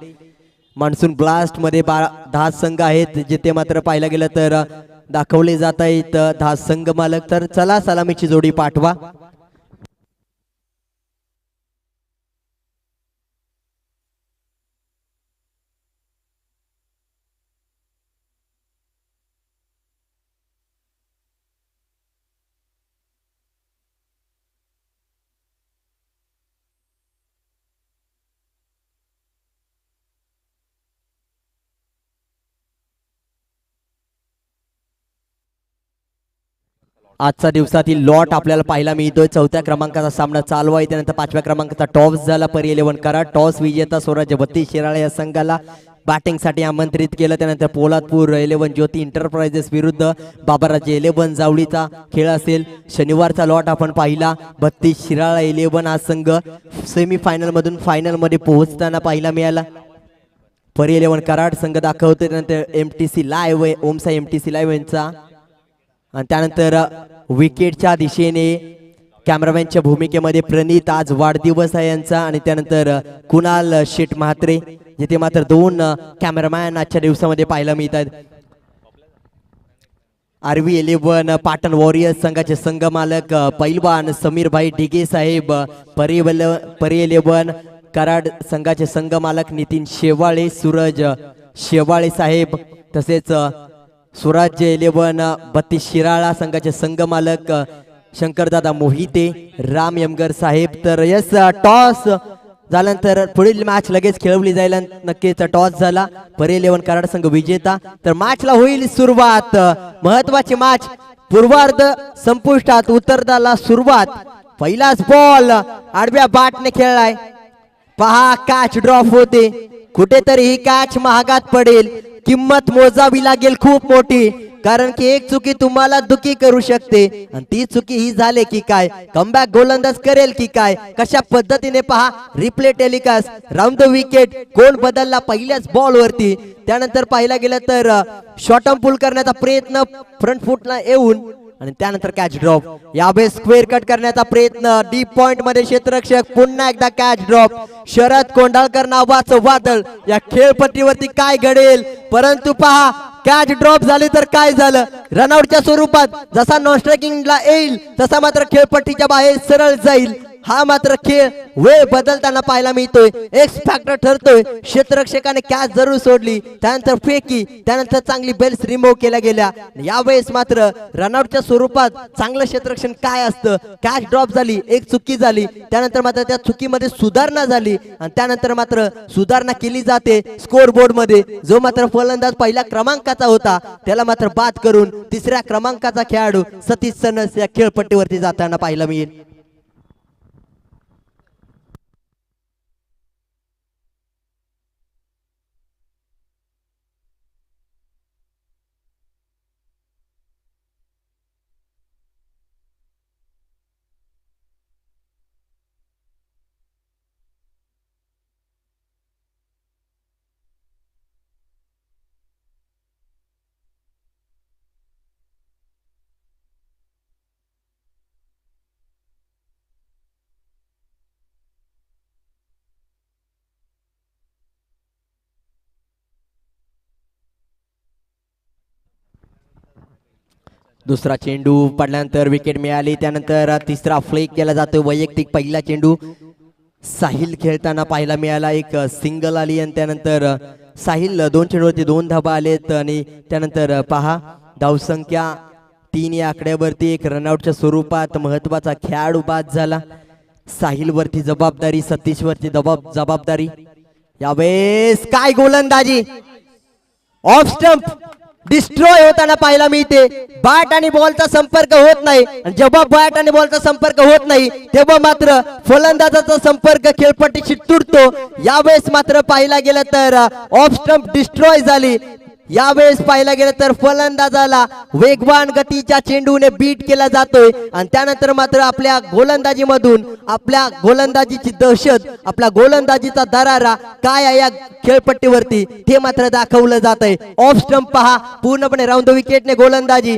मान्सून ब्लास्ट मध्ये 10 संघ आहेत, जिथे मात्र पाहायला गेलं तर दाखवले जात आहेत 10 संघ मालक. तर चला सलामीची जोडी पाठवा. आजचा दिवसातील लॉट आपल्याला पाहायला मिळतोय. 4थ्या क्रमांकाचा सामना चालू आहे. त्यानंतर 5व्या क्रमांकाचा टॉस झाला. परी 11 कराड टॉस विजेता स्वराज्य 32 शिराळा या संघाला बॅटिंगसाठी आमंत्रित केलं. त्यानंतर पोलादपूर 11 ज्योती एंटरप्राइजेस विरुद्ध बाबाराजे 11 जावळीचा खेळ असेल. शनिवारचा लॉट आपण पाहिला. 32 शिराळा 11 हा संघ सेमीफायनल मधून फायनल मध्ये पोहोचताना पाहायला मिळाला. परी 11 कराड संघ दाखवते. त्यानंतर MTC live Om Sai MTC live यांचा आणि त्यानंतर विकेटच्या दिशेने कॅमेरामॅनच्या भूमिकेमध्ये प्रणित आज वाढदिवस आहे यांचा आणि त्यानंतर कुणाल शेठ म्हात्रे जिथे मात्र 2 कॅमेरामॅन आजच्या दिवसामध्ये पाहायला मिळतात. RV 11 पाटण वॉरियर्स संघाचे संघ मालक पैलवान समीरभाई डिगे साहेब. परी 11 कराड संघाचे संघ मालक नितीन शेवाळे सूरज शेवाळे साहेब. तसेच स्वराज्य 11 32 शिराळा संघाचे संघ मालक शंकरदादा मोहिते राम यमगर साहेब. तर यस टॉस झाल्यानंतर पुढील मॅच लगेच खेळवली जाईल. नक्कीच टॉस झाला. परी 11 कराड संघ विजेता. तर मॅचला होईल सुरुवात. महत्वाची मॅच पूर्वार्ध संपुष्टात उतरताना सुरुवात. पहिलाच बॉल आडव्या बॅटने खेळलाय. पहा कॅच ड्रॉप होते. कुठेतरी ही कॅच महागात पडेल. किंमत मोजावी लागेल खूप मोठी. कारण की एक चुकी तुम्हाला दुखी करू शकते आणि ती चुकी ही झाले की काय कमबॅक गोलंदाज करेल की काय कशा पद्धतीने पहा replay telecast round the wicket कोण बदलला पहिल्याच बॉल वरती. त्यानंतर पाहिला गेलं तर शॉर्ट पुल करण्याचा प्रयत्न फ्रंट फुटला येऊन आणि त्यानंतर कॅच ड्रॉप. यावेळेस स्क्वेअर कट करण्याचा प्रयत्न डीप पॉइंट मध्ये क्षेत्ररक्षक पुन्हा एकदा कॅच ड्रॉप. शरद कोंडाळकर नावाचं वादळ या खेळपट्टीवरती काय घडेल. परंतु पहा कॅच ड्रॉप झाली तर काय झालं. रनआउटच्या स्वरूपात जसा नॉन स्ट्रायकिंगला येईल तसा मात्र खेळपट्टीच्या बाहेर सरळ जाईल. हा मात्र खेळ वेळ बदलताना पाहायला मिळतोय. एक्स फॅक्टर ठरतोय. क्षेत्ररक्षकाने कॅच जरूर सोडली. त्यानंतर फेकी. त्यानंतर चांगली बेल्स रिमूव्ह केल्या गेल्या. यावेळेस मात्र रनआउटच्या स्वरूपात चांगलं क्षेत्ररक्षण काय असतं. कॅच ड्रॉप झाली. एक चुकी झाली. त्यानंतर मात्र त्या चुकीमध्ये सुधारणा झाली आणि त्यानंतर मात्र सुधारणा केली जाते स्कोर बोर्ड मध्ये. जो मात्र फलंदाज पहिल्या क्रमांकाचा होता त्याला मात्र बाद करून 3ऱ्या क्रमांकाचा खेळाडू सतीश सनस या खेळपट्टीवरती जाताना पाहायला मिळेल. दुसरा चेंडू पडल्यानंतर विकेट मिळाली. त्यानंतर तिसरा फ्लेक केला जातो. वैयक्तिक पहिला चेंडू साहिल खेळताना पाहायला मिळाला. एक सिंगल आली आणि त्यानंतर साहिल 2 चेंडूवरती 2 धाबा आलेत आणि त्यानंतर पहा धावसंख्या 3 या आकड्यावरती एक रनआउटच्या स्वरूपात महत्वाचा खेळाडू बाद झाला. साहिल वरती जबाबदारी सतीश वरती जबाबदारी. यावेळेस काय गोलंदाजी ऑफ स्टंप डिस्ट्रॉय होताना पाहायला मिळते. बॅट आणि बॉलचा संपर्क होत नाही आणि जेव्हा बॅट आणि बॉलचा संपर्क होत नाही तेव्हा मात्र फलंदाजाचा संपर्क खेळपट्टीशी तुटतो. यावेळेस मात्र पाहायला गेलं तर ऑफ स्टंप डिस्ट्रॉय झाली. यावेळेस पाहायला गेलं तर फलंदाजाला वेगवान गतीच्या चेंडूने बीट केला जातोय आणि त्यानंतर मात्र आपल्या गोलंदाजीमधून आपल्या गोलंदाजीची दहशत आपला गोलंदाजीचा दरारा काय आहे या खेळपट्टीवरती ते मात्र दाखवलं जात आहे. ऑफ स्टंप पहा पूर्णपणे राऊंड द विकेटने गोलंदाजी.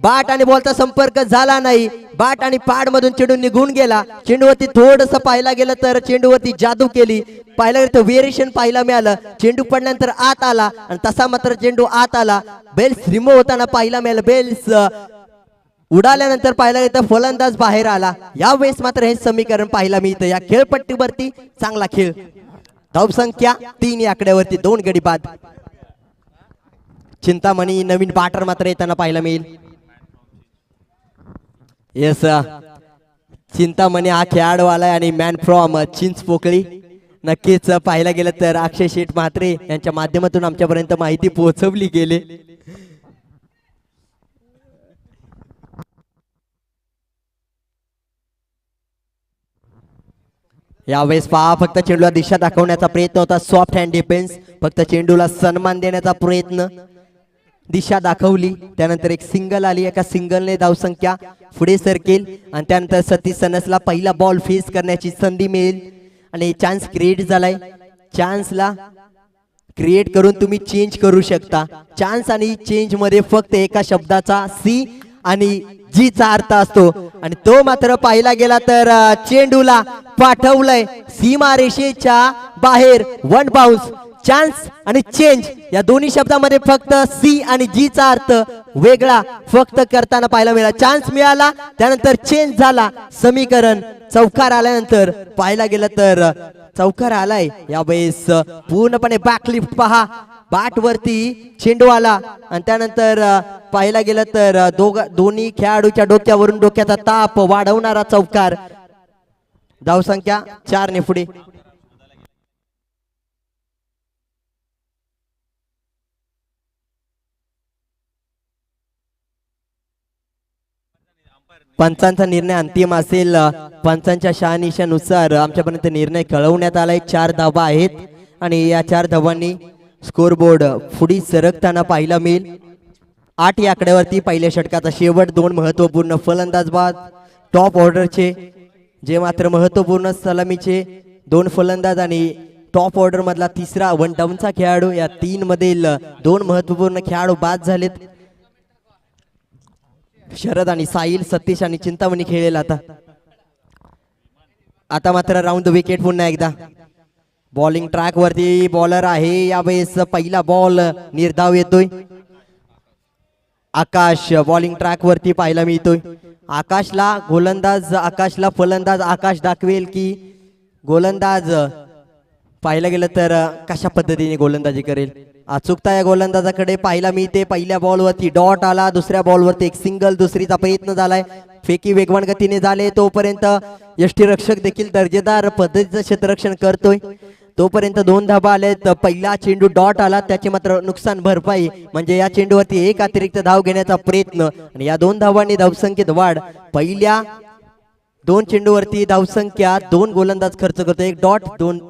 बॅट आणि बॉलचा संपर्क झाला नाही. बॅट आणि पॅड मधून चेंडू निघून गेला. चेंडूवरती थोडस पाहायला गेलं तर चेंडूवरती जादू केली. पाहायला गेलं तर व्हेरिएशन पाहायला मिळालं. चेंडू पडल्यानंतर आत आला आणि तसा मात्र चेंडू आत आला. बेल्स रिमूव्ह होताना पाहायला मिळालं. बेल्स उडाल्यानंतर पाहायला गेलं तर फलंदाज बाहेर आला. यावेळेस मात्र हे समीकरण पाहायला मिळतं. या खेळपट्टीवरती चांगला खेळ. धावसंख्या 3 या आकड्यावरती 2 गडी बाद. चिंतामणी नवीन बॅटर मात्र येताना पाहायला मिळेल. येस चिंतामणी हा खेळाडू आलाय आणि मॅन फ्रॉम चिंचपोकळी. नक्कीच पाहायला गेलं तर अक्षय शेठ म्हात्रे यांच्या माध्यमातून आमच्यापर्यंत माहिती पोहोचवली गेली. यावेळेस पहा फक्त चेंडूला दिशा दाखवण्याचा प्रयत्न होता, सॉफ्ट हँड डिफेन्स, फक्त चेंडूला सन्मान देण्याचा प्रयत्न, दिशा दाखवली, त्यानंतर एक सिंगल आली, एका सिंगलने धावसंख्या पुढे सरकेल आणि त्यानंतर सतीश सनसला पहिला बॉल फेस करण्याची संधी मिळेल आणि चान्स क्रिएट झालाय. चान्सला क्रिएट करून तुम्ही चेंज करू शकता. चान्स आणि चेंज मध्ये फक्त एका शब्दाचा सी आणि जी चा अर्थ असतो आणि तो मात्र पाहिला गेला तर चेंडूला पाठवलंय सीमारेषेच्या बाहेर. One bounce. चान्स आणि चेंज या दोन्ही शब्दामध्ये फक्त सी आणि जी चा अर्थ वेगळा फक्त करताना पाहायला मिळाला. चान्स मिळाला, त्यानंतर चेंज झाला, समीकरण चौकार आल्यानंतर पाहायला गेलं तर चौकार आलाय. यावेळेस पूर्णपणे बॅकलिफ्ट पहा, बॅट वरती चेंडू आला आणि त्यानंतर पाहायला गेलं तर दोन्ही खेळाडूच्या डोक्यावरून डोक्याचा ताप वाढवणारा चौकार. धावसंख्या 4 ने पुढे. पंचांचा निर्णय अंतिम असेल. पंचांच्या शहानिशानुसार आमच्यापर्यंत निर्णय कळवण्यात आलाय. 4 धावा आहेत आणि या 4 धावांनी स्कोरबोर्ड पुढे सरकताना पाहायला मिळेल. 8 या आकड्यावरती पहिल्या षटकाचा शेवट. 2 महत्वपूर्ण फलंदाज बाद टॉप ऑर्डरचे, जे मात्र महत्वपूर्ण सलामीचे 2 फलंदाज आणि टॉप ऑर्डर मधला तिसरा वन डाऊनचा खेळाडू. या 3 मधील 2 महत्वपूर्ण खेळाडू बाद झालेत. शरद आणि साहिल, सतीश आणि चिंतामणी खेळेल. आता मात्र राऊंड द विकेट. पुन्हा एकदा बॉलिंग ट्रॅक वरती बॉलर आहे. यावेळेस पहिला बॉल निर्धाव येतोय. आकाश बॉलिंग ट्रॅक वरती पाहायला मिळतोय. आकाशला गोलंदाज, आकाशला फलंदाज आकाश दाखवेल की गोलंदाज पाहायला गेलं तर कशा पद्धतीने गोलंदाजी करेल. अचूकता या गोलंदाजाकडे पाहायला मिळते. पहिल्या बॉलवरती डॉट आला, दुसऱ्या बॉलवरती एक सिंगल, दुसरीचा प्रयत्न झालाय. फेकी वेगवान गतीने झाले, तोपर्यंत यष्टीरक्षक देखील दर्जेदार पद्धतीचं क्षेत्ररक्षण करतोय. तोपर्यंत 2 धाबा आलेत. पहिला चेंडू डॉट आला, त्याची मात्र नुकसान भरपाई म्हणजे या चेंडूवरती एक अतिरिक्त धाव घेण्याचा प्रयत्न आणि या 2 धावांनी धावसंख्येत वाढ. पहिल्या 2 चेंडूवरती धावसंख्या 2 गोलंदाज खर्च करतो. एक डॉट, 2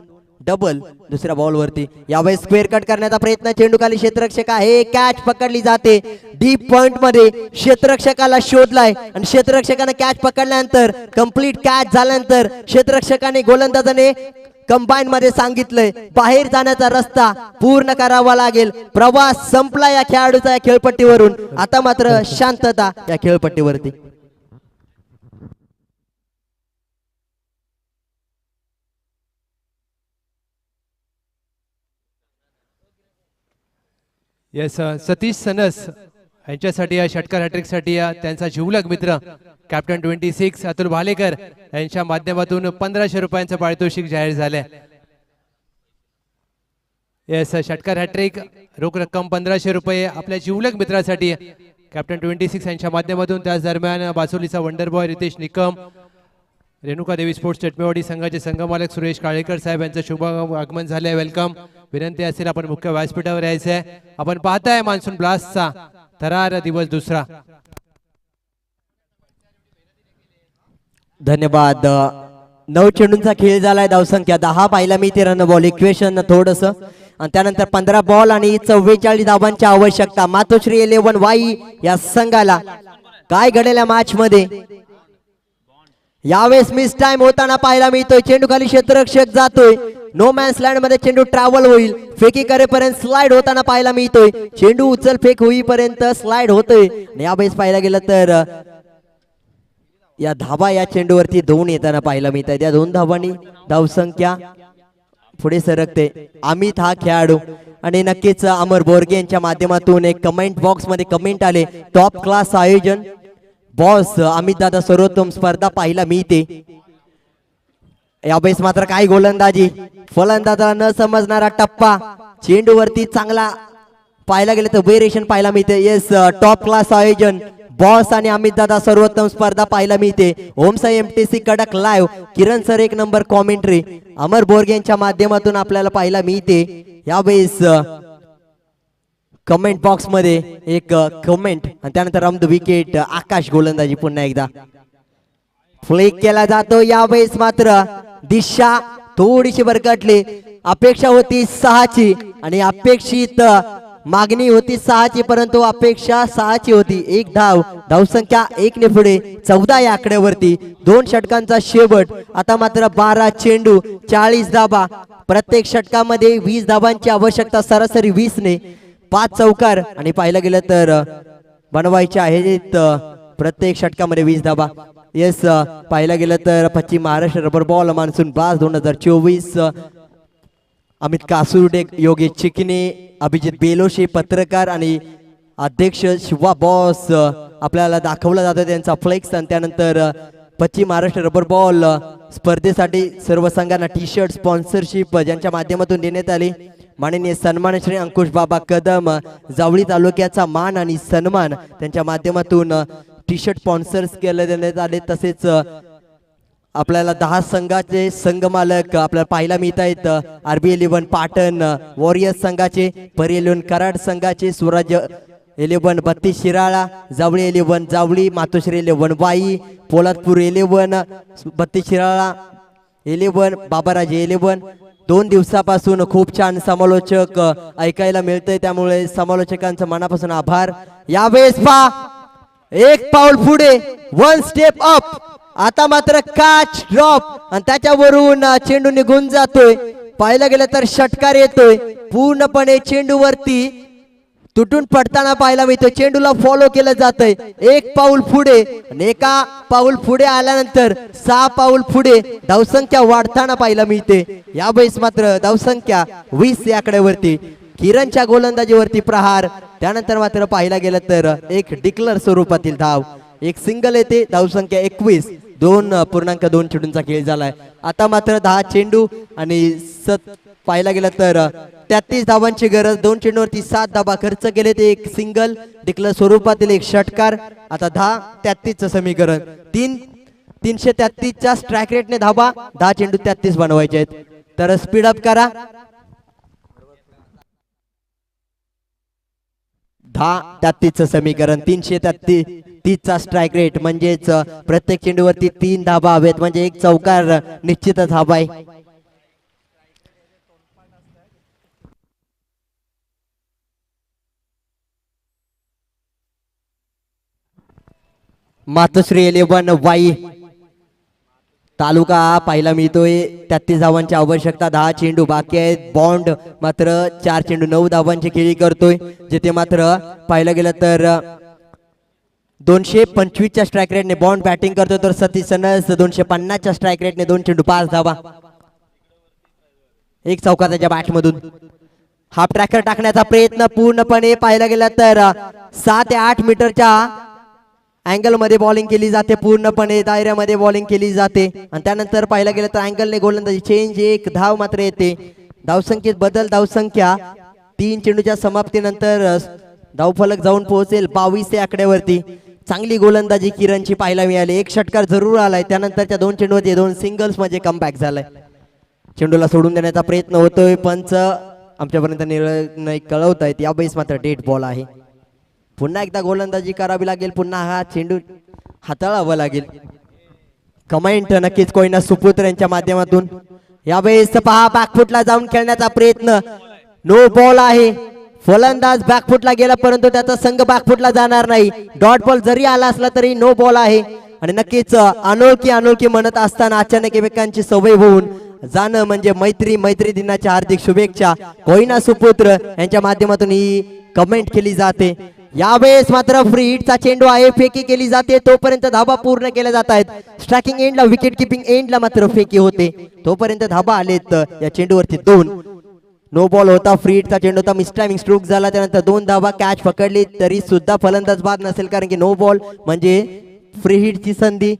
डबल दुसऱ्या बॉल वरती. यावेळेस स्क्वेअर कट करण्याचा प्रयत्न. चेंडू खाली क्षेत्ररक्षक आहे, कॅच पकडली जाते. डीप पॉइंट मध्ये क्षेत्ररक्षकाला शोधलाय आणि क्षेत्ररक्षकाने कॅच पकडल्यानंतर कंप्लीट कॅच झाल्यानंतर क्षेत्ररक्षकाने गोलंदाजाने कंबाईन मध्ये सांगितलंय बाहेर जाण्याचा रस्ता पूर्ण करावा लागेल. प्रवास संपला या खेळाडूचा या खेळपट्टीवरून. आता मात्र शांतता या खेळपट्टीवरती. येस सतीश सनस यांच्यासाठी या षटकार हॅट्रिकसाठी त्यांचा जिवलग मित्र कॅप्टन 26 अतुल भालेकर यांच्या माध्यमातून 1500 रुपयांचं पारितोषिक जाहीर झाले. येस षटकार हॅट्रिक रोख रक्कम 1500 रुपये आपल्या जिवलग मित्रासाठी कॅप्टन 26 यांच्या माध्यमातून. त्याच दरम्यान बासोलीचा wonder boy Riteish Nikam, Renuka Devi sports चटमेवाडी संघाचे संघमालक सुरेश काळेकर साहेब यांचं शुभ आगमन झाले. वेलकम. विनंती असेल आपण मुख्य व्यासपीठावर यायचंय. आपण पाहताय मान्सून ब्लास्टचा थरार दिवस दुसरा. धन्यवाद. 9 चेंडूंचा खेळ झालाय. धावसंख्या 10 पाहिला मी. 13 बॉल इक्वेशन थोडस आणि त्यानंतर 15 बॉल आणि 44 धावांची आवश्यकता मातोश्री 11 वाई या संघाला. काय घडलेल्या मॅच मध्ये यावेळेस मिस टाइम होताना पाहायला मिळतोय. चेंडू खाली क्षेत्ररक्षक जातोय. नो मॅन्स लँड मध्ये चेंडू ट्रॅव्हल होईल. फेकी करेपर्यंत स्लाइड होताना पाहायला मिळतोय. चेंडू उचल फेक होईपर्यंत स्लाइड होतोय. यावेळेस पाहायला गेलं तर या धाबा या चेंडूवरती 2 येताना पाहायला मिळतात. या 2 धावांनी धावसंख्या पुढे सरकते. अमित हा खेळाडू आणि नक्कीच अमर बोरगे यांच्या माध्यमातून एक कमेंट बॉक्स मध्ये कमेंट आले, टॉप क्लास आयोजन बॉस अमित दादा सर्वोत्तम स्पर्धा पाहायला मिळते. यावेळेस मात्र काय गोलंदाजी, फलंदाजाला न समजणारा टप्पा, चेंडूवरती चांगला पाहायला गेले तर वेरिएशन पाहायला मिळते. येस टॉप क्लास आयोजन बॉस आणि अमित दादा सर्वोत्तम स्पर्धा पाहायला मिळते. ओमसाई एमटीसी कडक लाईव्ह, किरण सर 1 नंबर कॉमेंट्री अमर बोरगे यांच्या माध्यमातून आपल्याला पाहायला मिळते. यावेळेस कमेंट बॉक्स मध्ये एक कमेंट आणि त्यानंतर ऑन द विकेट आकाश गोलंदाजी पुन्हा एकदा फ्लिक केला जातो. यावेळेस मात्र दिशा थोडीशी भरकटली. अपेक्षा होती 6ची आणि अपेक्षित मागणी होती 6ची, परंतु अपेक्षा 6ची होती. एक धावसंख्या 1 ने पुढे 14 या आकड्यावरती. 2 षटकांचा शेवट. आता मात्र 12 चेंडू 40 धाबा. प्रत्येक षटकामध्ये 20 धाबांची आवश्यकता, सरासरी 20 ने 5 चौकार आणि पाहायला गेलं तर बनवायचे आहेत प्रत्येक षटकामध्ये 20 धाबा. येस, पाहायला गेलं तर पश्चिम Maharashtra rubber ball monsoon blast 2024. Amit Kasurde, Yogesh Chikane, Abhijit Beloshe पत्रकार आणि अध्यक्ष शिवा बॉस आपल्याला दाखवला जातो त्यांचा फ्लेक्स. आणि त्यानंतर पश्चिम महाराष्ट्र रबर बॉल स्पर्धेसाठी सर्व संघांना टी शर्ट स्पॉन्सरशिप ज्यांच्या माध्यमातून देण्यात आली. माननीय सन्मान श्री अंकुश बाबा कदम, जावळी तालुक्याचा मान आणि सन्मान त्यांच्या माध्यमातून टी शर्ट स्पॉन्सर्स केले देण्यात आले. तसेच आपल्याला 10 संघाचे संघ मालक आपल्याला पाहायला मिळत आहेत. RB11 पाटण वॉरियर्स संघाचे, परी 11 कराड संघाचे, स्वराज्य 11 32 शिराळा, जावळी 11 जावळी, मातोश्री 11 वाई, पोलादपूर 11 32 शिराळा 11, बाबाराज 11. 2 दिवसापासून खूप छान समालोचक ऐकायला मिळतंय, त्यामुळे समालोचकांचं मनापासून आभार. यावेळेस पा एक पाऊल पुढे, 1 स्टेप अप. आता मात्र कॅच ड्रॉप आणि त्याच्यावरून चेंडू निघून जातोय. पाहायला गेलं तर षटकार येतोय. पूर्णपणे चेंडूवरती तुटून पडताना पाहायला मिळतोय. चेंडूला फॉलो केलं जातंय. 1 पाऊल पुढे आणि 1 पाऊल पुढे आल्यानंतर 6 पाऊल पुढे धावसंख्या वाढताना पाहायला मिळते. यावेळेस मात्र धावसंख्या 20 या आकड्यावरती. किरणच्या गोलंदाजीवरती प्रहार. त्यानंतर मात्र पाहायला गेलं तर एक डिक्लर स्वरूपातील धाव, एक सिंगल येते. धावसंख्या 21. 2.2 चेंडूंचा खेळ झालाय. आता मात्र 10 चेंडू आणि पाहायला गेलं तर 33 धावांची गरज. 2 चेंडूवरती 7 धाबा खर्च केले. ते एक सिंगल डिक्लर स्वरूपातील एक षटकार. आता 10-33 समीकरण. 333च्या स्ट्राईक रेटने धाबा, 10 चेंडू 33 बनवायचे आहेत. तर स्पीड अप करा. 10-33 समीकरण. 333चा स्ट्राईक रेट म्हणजेच प्रत्येक चेंडूवरती 3 धाबा हवेत, म्हणजे एक चौकार निश्चितच हवा आहे. मातोश्री 11 वाई तालुका पाहायला मिळतोय. 33 धावांची आवश्यकता, 10 चेंडू बाकी आहेत. बॉन्ड मात्र 4 चेंडू 9 धावांची खेळी करतोय. जिथे मात्र पाहायला गेलं तर 225च्या स्ट्राईक रेटने बॉन्ड बॅटिंग करतो, तर सतीश सनस 250च्या स्ट्राईक रेटने 2 चेंडू 5 धावा, एक चौकार त्याच्या बॅटमधून. हाफ ट्रॅकर टाकण्याचा प्रयत्न पूर्णपणे पाहायला गेला तर 7 ते 8 मीटरच्या अँगल मध्ये बॉलिंग केली जाते. पूर्णपणे दायऱ्यामध्ये बॉलिंग केली जाते. आणि त्यानंतर पाहायला गेलं तर अँगलने गोलंदाजी चेंज, 1 धाव मात्र येते. धावसंख्येत बदल. धावसंख्या 3 चेंडूच्या समाप्तीनंतर धावफलक जाऊन पोहोचेल 22 या आकड्यावरती. चांगली गोलंदाजी किरणची पाहायला मिळाली. एक षटकार जरूर आलाय. त्यानंतरच्या 2 चेंडूवरती 2 सिंगल्स मध्ये कमबॅक झालाय. चेंडूला सोडून देण्याचा प्रयत्न होतोय. पंच आमच्यापर्यंत निर्णय कळवतायत. यावेळेस मात्र डेड बॉल आहे. पुन्हा एकदा गोलंदाजी करावी लागेल. पुन्हा हा चेंडू हाताळावा लागेल. कमेंट नक्कीच कोयना सुपुत्र यांच्या माध्यमातून. यावेळेस पहा बॅकफुटला जाऊन खेळण्याचा प्रयत्न. नो बॉल आहे. फलंदाज बॅकफुटला गेला, परंतु त्याचा संघ बॅकफुटला जाणार नाही. डॉट बॉल जरी आला असला तरी नो बॉल आहे. आणि नक्कीच अनोळखी म्हणत असताना अचानक एकमेकांची सवय होऊन जाणं म्हणजे मैत्री दिनाच्या हार्दिक शुभेच्छा कोयना सुपुत्र यांच्या माध्यमातून ही कमेंट केली जाते. यावेळेस मात्र फ्री हिटचा चेंडू आहे. फेकी केली जाते. तोपर्यंत धाबा पूर्ण केल्या जात आहेत. स्ट्रायकिंग एंडला, विकेट किपिंग एंडला मात्र फेकी होते. तोपर्यंत धाबा आलेत. या चेंडूवरती 2. नो बॉल होता. फ्री हिटचा चेंडू होता. मिसटायमिंग स्ट्रोक झाला. त्यानंतर 2 धाबा कॅच पकडली तरी सुद्धा फलंदाज बाद नसेल, कारण की नो बॉल म्हणजे फ्री हिटची संधी.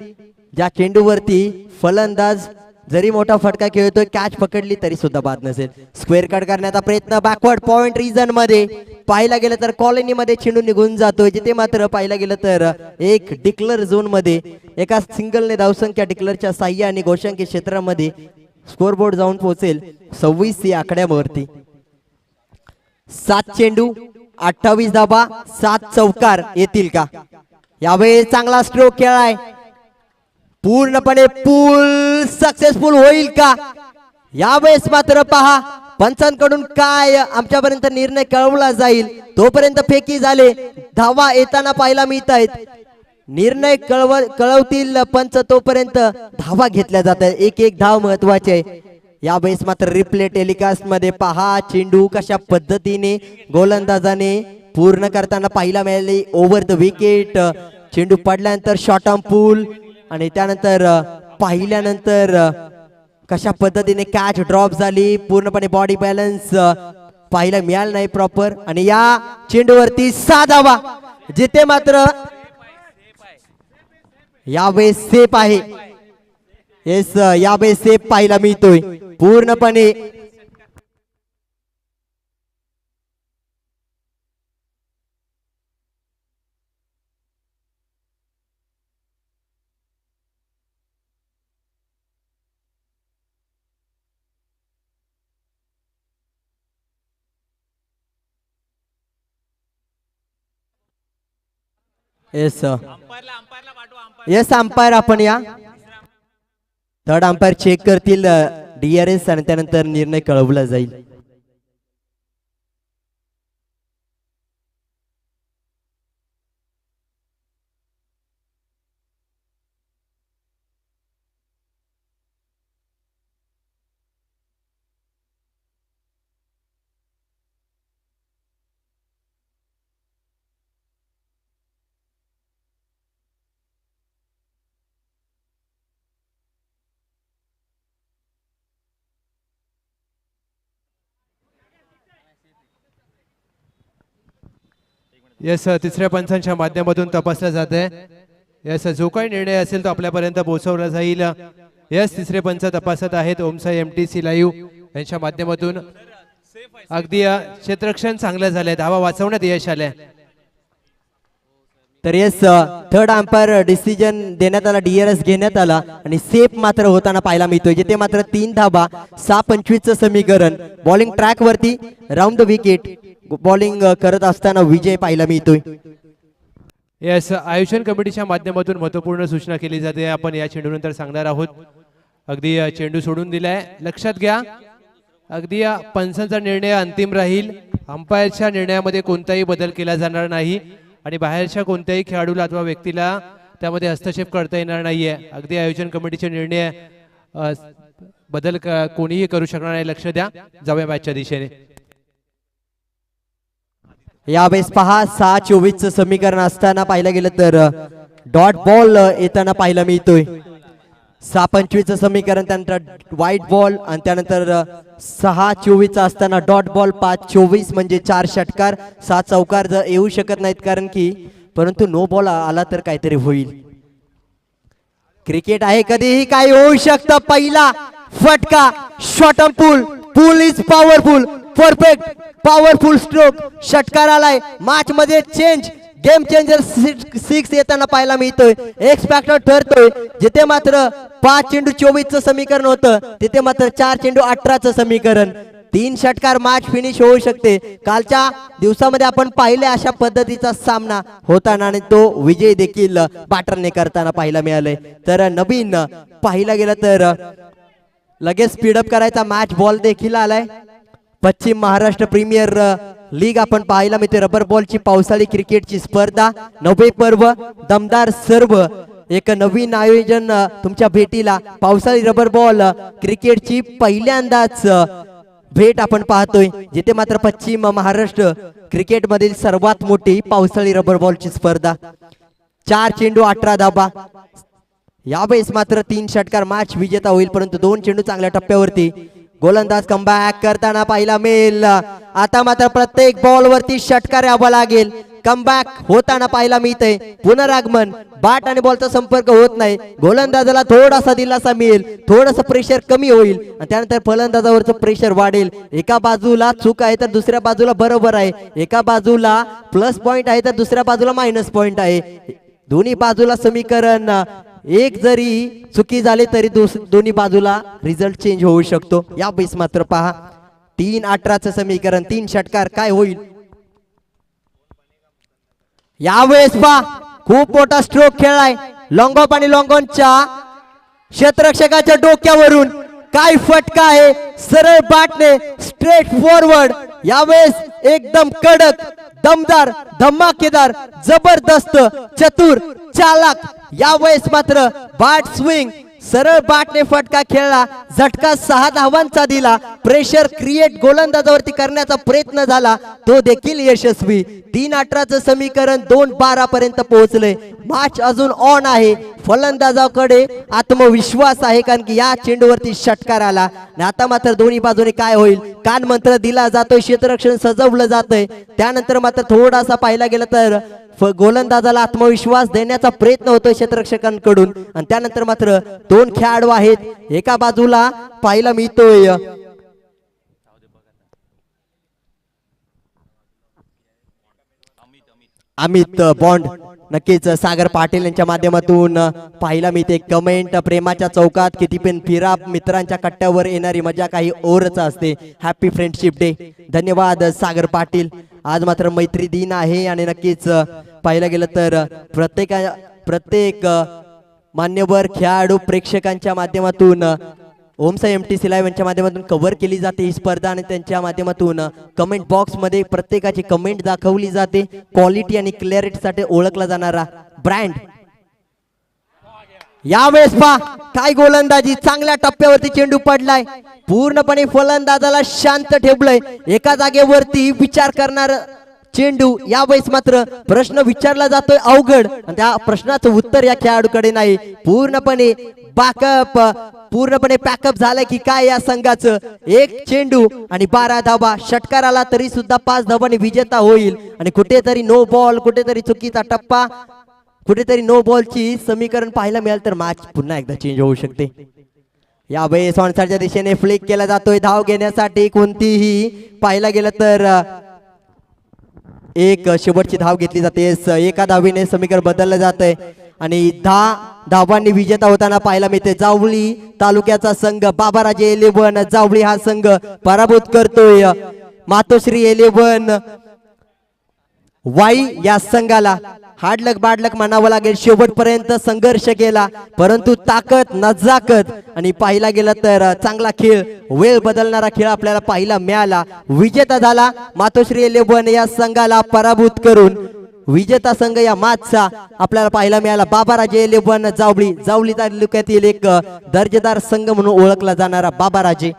ज्या चेंडूवरती फलंदाज जरी मोठा फटका खेळतोय, कॅच पकडली तरी सुद्धा बाद नसेल. स्क्वेअर कट करण्याचा प्रयत्न बॅकवर्ड पॉइंट रिजन मध्ये पाहायला गेलं तर कॉलनी मध्ये चेंडू निघून जातोय. जिथे मात्र पाहायला गेलं तर एक डिक्लर झोन मध्ये एका सिंगलने धावसंख्या डिक्लरच्या साह्याने घोषांकी क्षेत्रामध्ये स्कोरबोर्ड जाऊन पोहोचेल 26 या आकड्यावरती. 7 चेंडू 28 धाबा 7 चौकार येतील का? यावेळी चांगला स्ट्रोक खेळाय. पूर्णपणे फुल सक्सेसफुल होईल का? यावेळेस मात्र पहा पंचांकडून काय आमच्यापर्यंत निर्णय कळवला जाईल. तोपर्यंत फेकी झाले, धावा येताना पाहायला मिळत आहेत. निर्णय कळवतील पंच तोपर्यंत धावा घेतल्या जात आहेत. एक एक धाव महत्वाची आहे. यावेळेस मात्र रिप्ले टेलिकास्ट मध्ये पहा चेंडू कशा पद्धतीने गोलंदाजाने पूर्ण करताना पाहायला मिळाले. ओव्हर द विकेट चेंडू पडल्यानंतर शॉर्ट आर्म पूल आणि त्यानंतर पाहिल्यानंतर कशा पद्धतीने कॅच ड्रॉप झाली. पूर्णपणे बॉडी बॅलन्स पाहायला मिळालं नाही प्रॉपर. आणि या चेंडूवरती 6 धावा जिथे मात्र यावेळेस सेफ आहे. येस यावेळेस सेफ पाहायला मिळतोय पूर्णपणे. येस येस अंपायर आपण या. थर्ड अंपायर चेक करतील DRS आणि त्यानंतर निर्णय कळवला जाईल. यस तिसऱ्या पंचांच्या माध्यमातून तपासला जात आहे. यस जो काही निर्णय असेल तो आपल्यापर्यंत पोहोचवला जाईल. यस तिसरे पंच तपासत आहेत ओमसाई MTC लाईव्ह यांच्या माध्यमातून. अगदी क्षेत्ररक्षण चांगलं झालंय, धावा वाचवण्यात यश आलंय. तर येस थर्ड अंपायर डिसिजन देण्यात आला, DRS घेण्यात आला आणि सेफ मात्र होताना पाहायला मिळतोय. जिथे मात्र 3 धाबा 6-25 समीकरण. बॉलिंग ट्रॅक वरती राऊंड द विकेट बॉलिंग करत असताना विजय पाहायला मिळतोय. यस आयोजन कमिटीच्या माध्यमातून महत्वपूर्ण सूचना केली जाते, आपण या चेंडूनंतर सांगणार आहोत. अगदी चेंडू सोडून दिलाय, लक्षात घ्या. अगदी पंचांचा निर्णय अंतिम राहील. अंपायरच्या निर्णयामध्ये कोणताही बदल केला जाणार नाही आणि बाहेरच्या कोणत्याही खेळाडूला अथवा व्यक्तीला त्यामध्ये हस्तक्षेप करता येणार नाहीये. अगदी आयोजन कमिटीचे निर्णय बदल कोणीही करू शकणार नाही. लक्ष द्या, जाऊया मॅचच्या दिशेने. यावेळेस पहा 6-24 समीकरण असताना पाहिलं गेलं तर डॉट बॉल येताना पाहायला मिळतोय. 6-25 समीकरण, त्यानंतर व्हाईट बॉल आणि त्यानंतर 6-24 असताना डॉट बॉल. 5-24 म्हणजे 4 षटकार 7 चौकार जर येऊ शकत नाहीत कारण की, परंतु नो बॉल आला तर काहीतरी होईल. क्रिकेट आहे, कधीही काय होऊ शकतं. पहिला फटका short arm pool. Pool is powerful, perfect powerful stroke. षटकार आलाय, मॅच मध्ये चेंज, गेम चेंजर 6 येताना पाहायला मिळतोय. एक्स फॅक्टर ठरतोय. जिथे मात्र 5 चेंडू 24चं समीकरण होतं तिथे मात्र 4 चेंडू 18चं समीकरण. 3 षटकार मॅच फिनिश होऊ शकते. कालच्या दिवसामध्ये आपण पाहिले अशा पद्धतीचा सामना होताना आणि तो विजय देखील बॅटरने करताना पाहायला मिळालाय. तर नवीन पाहिला गेलं तर लगेच स्पीडअप करायचा मॅच बॉल देखील आलाय. पश्चिम महाराष्ट्र प्रीमियर लीग आपण पाहायला मिळते. रबर बॉलची पावसाळी क्रिकेटची स्पर्धा, नवे पर्व, दमदार सर्व एक नवीन आयोजन तुमच्या भेटीला. पावसाळी रबर बॉल क्रिकेटची पहिल्यांदाच भेट आपण पाहतोय, जिथे मात्र पश्चिम महाराष्ट्र क्रिकेट मधील सर्वात मोठी पावसाळी रबर बॉलची स्पर्धा. 4 चेंडू 18 धाबा. यावेळेस मात्र 3 षटकार मॅच विजेता होईल, परंतु 2 चेंडू चांगल्या टप्प्यावरती. गोलंदाज कमबॅक करताना पाहायला मिळेल. आता मात्र प्रत्येक बॉल वरती षटकार यावा लागेल. कमबॅक होताना पाहायला मिळतंय. पुनरागमन, बॅट आणि बॉलचा संपर्क होत नाही. गोलंदाजाला थोडासा दिलासा मिळेल, थोडंसं प्रेशर कमी होईल आणि त्यानंतर फलंदाजावरचं प्रेशर वाढेल. एका बाजूला चूक आहे तर दुसऱ्या बाजूला बरोबर आहे. एका बाजूला प्लस पॉइंट आहे तर दुसऱ्या बाजूला मायनस पॉइंट आहे. दोन्ही बाजूला समीकरण एक जरी चुकी झाली तरी दोन्ही बाजूला रिझल्ट चेंज होऊ शकतो. या बेस मात्र पहा 3-18चं समीकरण, 3 षटकार काय होईल यावेळेस. पहा खूप मोठा स्ट्रोक खेळलाय. लॉंग ऑफ आणि लॉंग ऑनच्या क्षेत्ररक्षकाच्या डोक्यावरून काय फटका आहे, सरळ बाटने स्ट्रेट फॉरवर्ड, यावेळेस एकदम कडक, दमदार, धमाकेदार, जबरदस्त, चतुर, चालाक, यावेळेस मात्र बाट स्विंग, सरळ बाटने फटका खेळला, झटका 6 धावांचा दिला, प्रेशर क्रिएट गोलंदाजावरती करण्याचा प्रयत्न झाला, तो देखील यशस्वी. 3-18चं समीकरण 2-12 पर्यंत पोहोचले. मॅच अजून ऑन आहे. फलंदाजाकडे आत्मविश्वास आहे, कारण की या चेंडूवरती षटकार आला. आणि आता मात्र दोन्ही बाजूने काय होईल, कान मंत्र दिला जातोय, क्षेत्ररक्षण सजवलं जातंय. त्यानंतर मात्र थोडासा पाहिला गेला तर गोलंदाजाला आत्मविश्वास देण्याचा प्रयत्न होतोय क्षेत्ररक्षकांकडून. आणि त्यानंतर मात्र 2 खेळाडू आहेत. एका बाजूला पाहायला मिळतोय अमित बॉन्ड, नक्कीच सागर पाटील यांच्या माध्यमातून पाहायला मिळते कमेंट, प्रेमाच्या चौकात किती पण फिरा, मित्रांच्या कट्ट्यावर येणारी मजा काही ओरच असते. Happy friendship day. धन्यवाद सागर पाटील. आज मात्र मैत्री दिन आहे आणि नक्कीच पाहायला गेलं तर प्रत्येक मान्यवर खेळाडू प्रेक्षकांच्या माध्यमातून ओमसाई MTC लाईव्ह यांच्या माध्यमातून कव्हर केली जाते ही स्पर्धा आणि त्यांच्या माध्यमातून कमेंट बॉक्स मध्ये प्रत्येकाची कमेंट दाखवली जाते. क्वालिटी आणि क्लॅरिटीसाठी ओळखला जाणारा ब्रँड. यावेळेस पा काय गोलंदाजी, चांगल्या टप्प्यावरती चेंडू पडलाय, पूर्णपणे फलंदाजाला शांत ठेवलंय, एका जागेवरती विचार करणार चेंडू. यावेळेस मात्र प्रश्न विचारला जातोय अवघड आणि त्या प्रश्नाचं उत्तर या खेळाडूकडे नाही. पूर्णपणे पॅकअप झालं की काय या संघाचं. 1 चेंडू आणि 12 धावा, षटकार आला तरी सुद्धा 5 धावांनी विजेता होईल. आणि कुठेतरी नो बॉल, कुठेतरी चुकीचा टप्पा, कुठेतरी नो बॉलची समीकरण पाहायला मिळालं तर मॅच पुन्हा एकदा चेंज होऊ शकते. यावेळेस ऑनसाइडच्या दिशेने फ्लिक केला जातोय धाव घेण्यासाठी. कोणतीही पाहायला गेलं तर एक शेवटची धाव घेतली जाते. एका धावीने समीकरण बदललं जातंय आणि 10 धावांनी विजेता होताना पाहायला मिळते जावळी तालुक्याचा संघ बाबाराजे 11. जावळी हा संघ पराभूत करतोय मातोश्री 11 वाई या संघाला. हाडलक बाडलक म्हणावं लागेल, शेवटपर्यंत संघर्ष केला, परंतु ताकद, नजाकत आणि पाहिला गेला तर चांगला खेळ, वेळ बदलणारा खेळ आपल्याला पाहायला मिळाला. विजेता झाला मातोश्री 11 या संघाला पराभूत करून. विजेता संघ या मॅचचा आपल्याला पाहायला मिळाला बाबाराजे 11 जावळी. जावळी तालुक्यातील एक दर्जेदार संघ म्हणून ओळखला जाणारा बाबाराजे.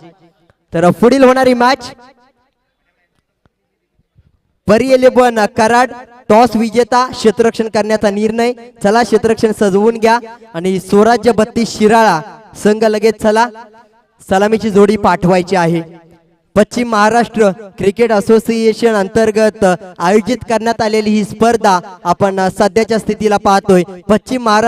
तर पुढील होणारी मॅच परी 11 कराड. टॉस विजेता, क्षेत्ररक्षण करण्याचा निर्णय. चला क्षेत्ररक्षण सजवून घ्या आणि स्वराज्य 32 शिराळा संघ लगेच चला सलामीची जोडी पाठवायची आहे. पश्चिम महाराष्ट्र क्रिकेट असोसिएशन अंतर्गत आयोजित करण्यात आलेली ही स्पर्धा आपण सध्याच्या स्थितीला पाहतोय. पश्चिम महाराष्ट्र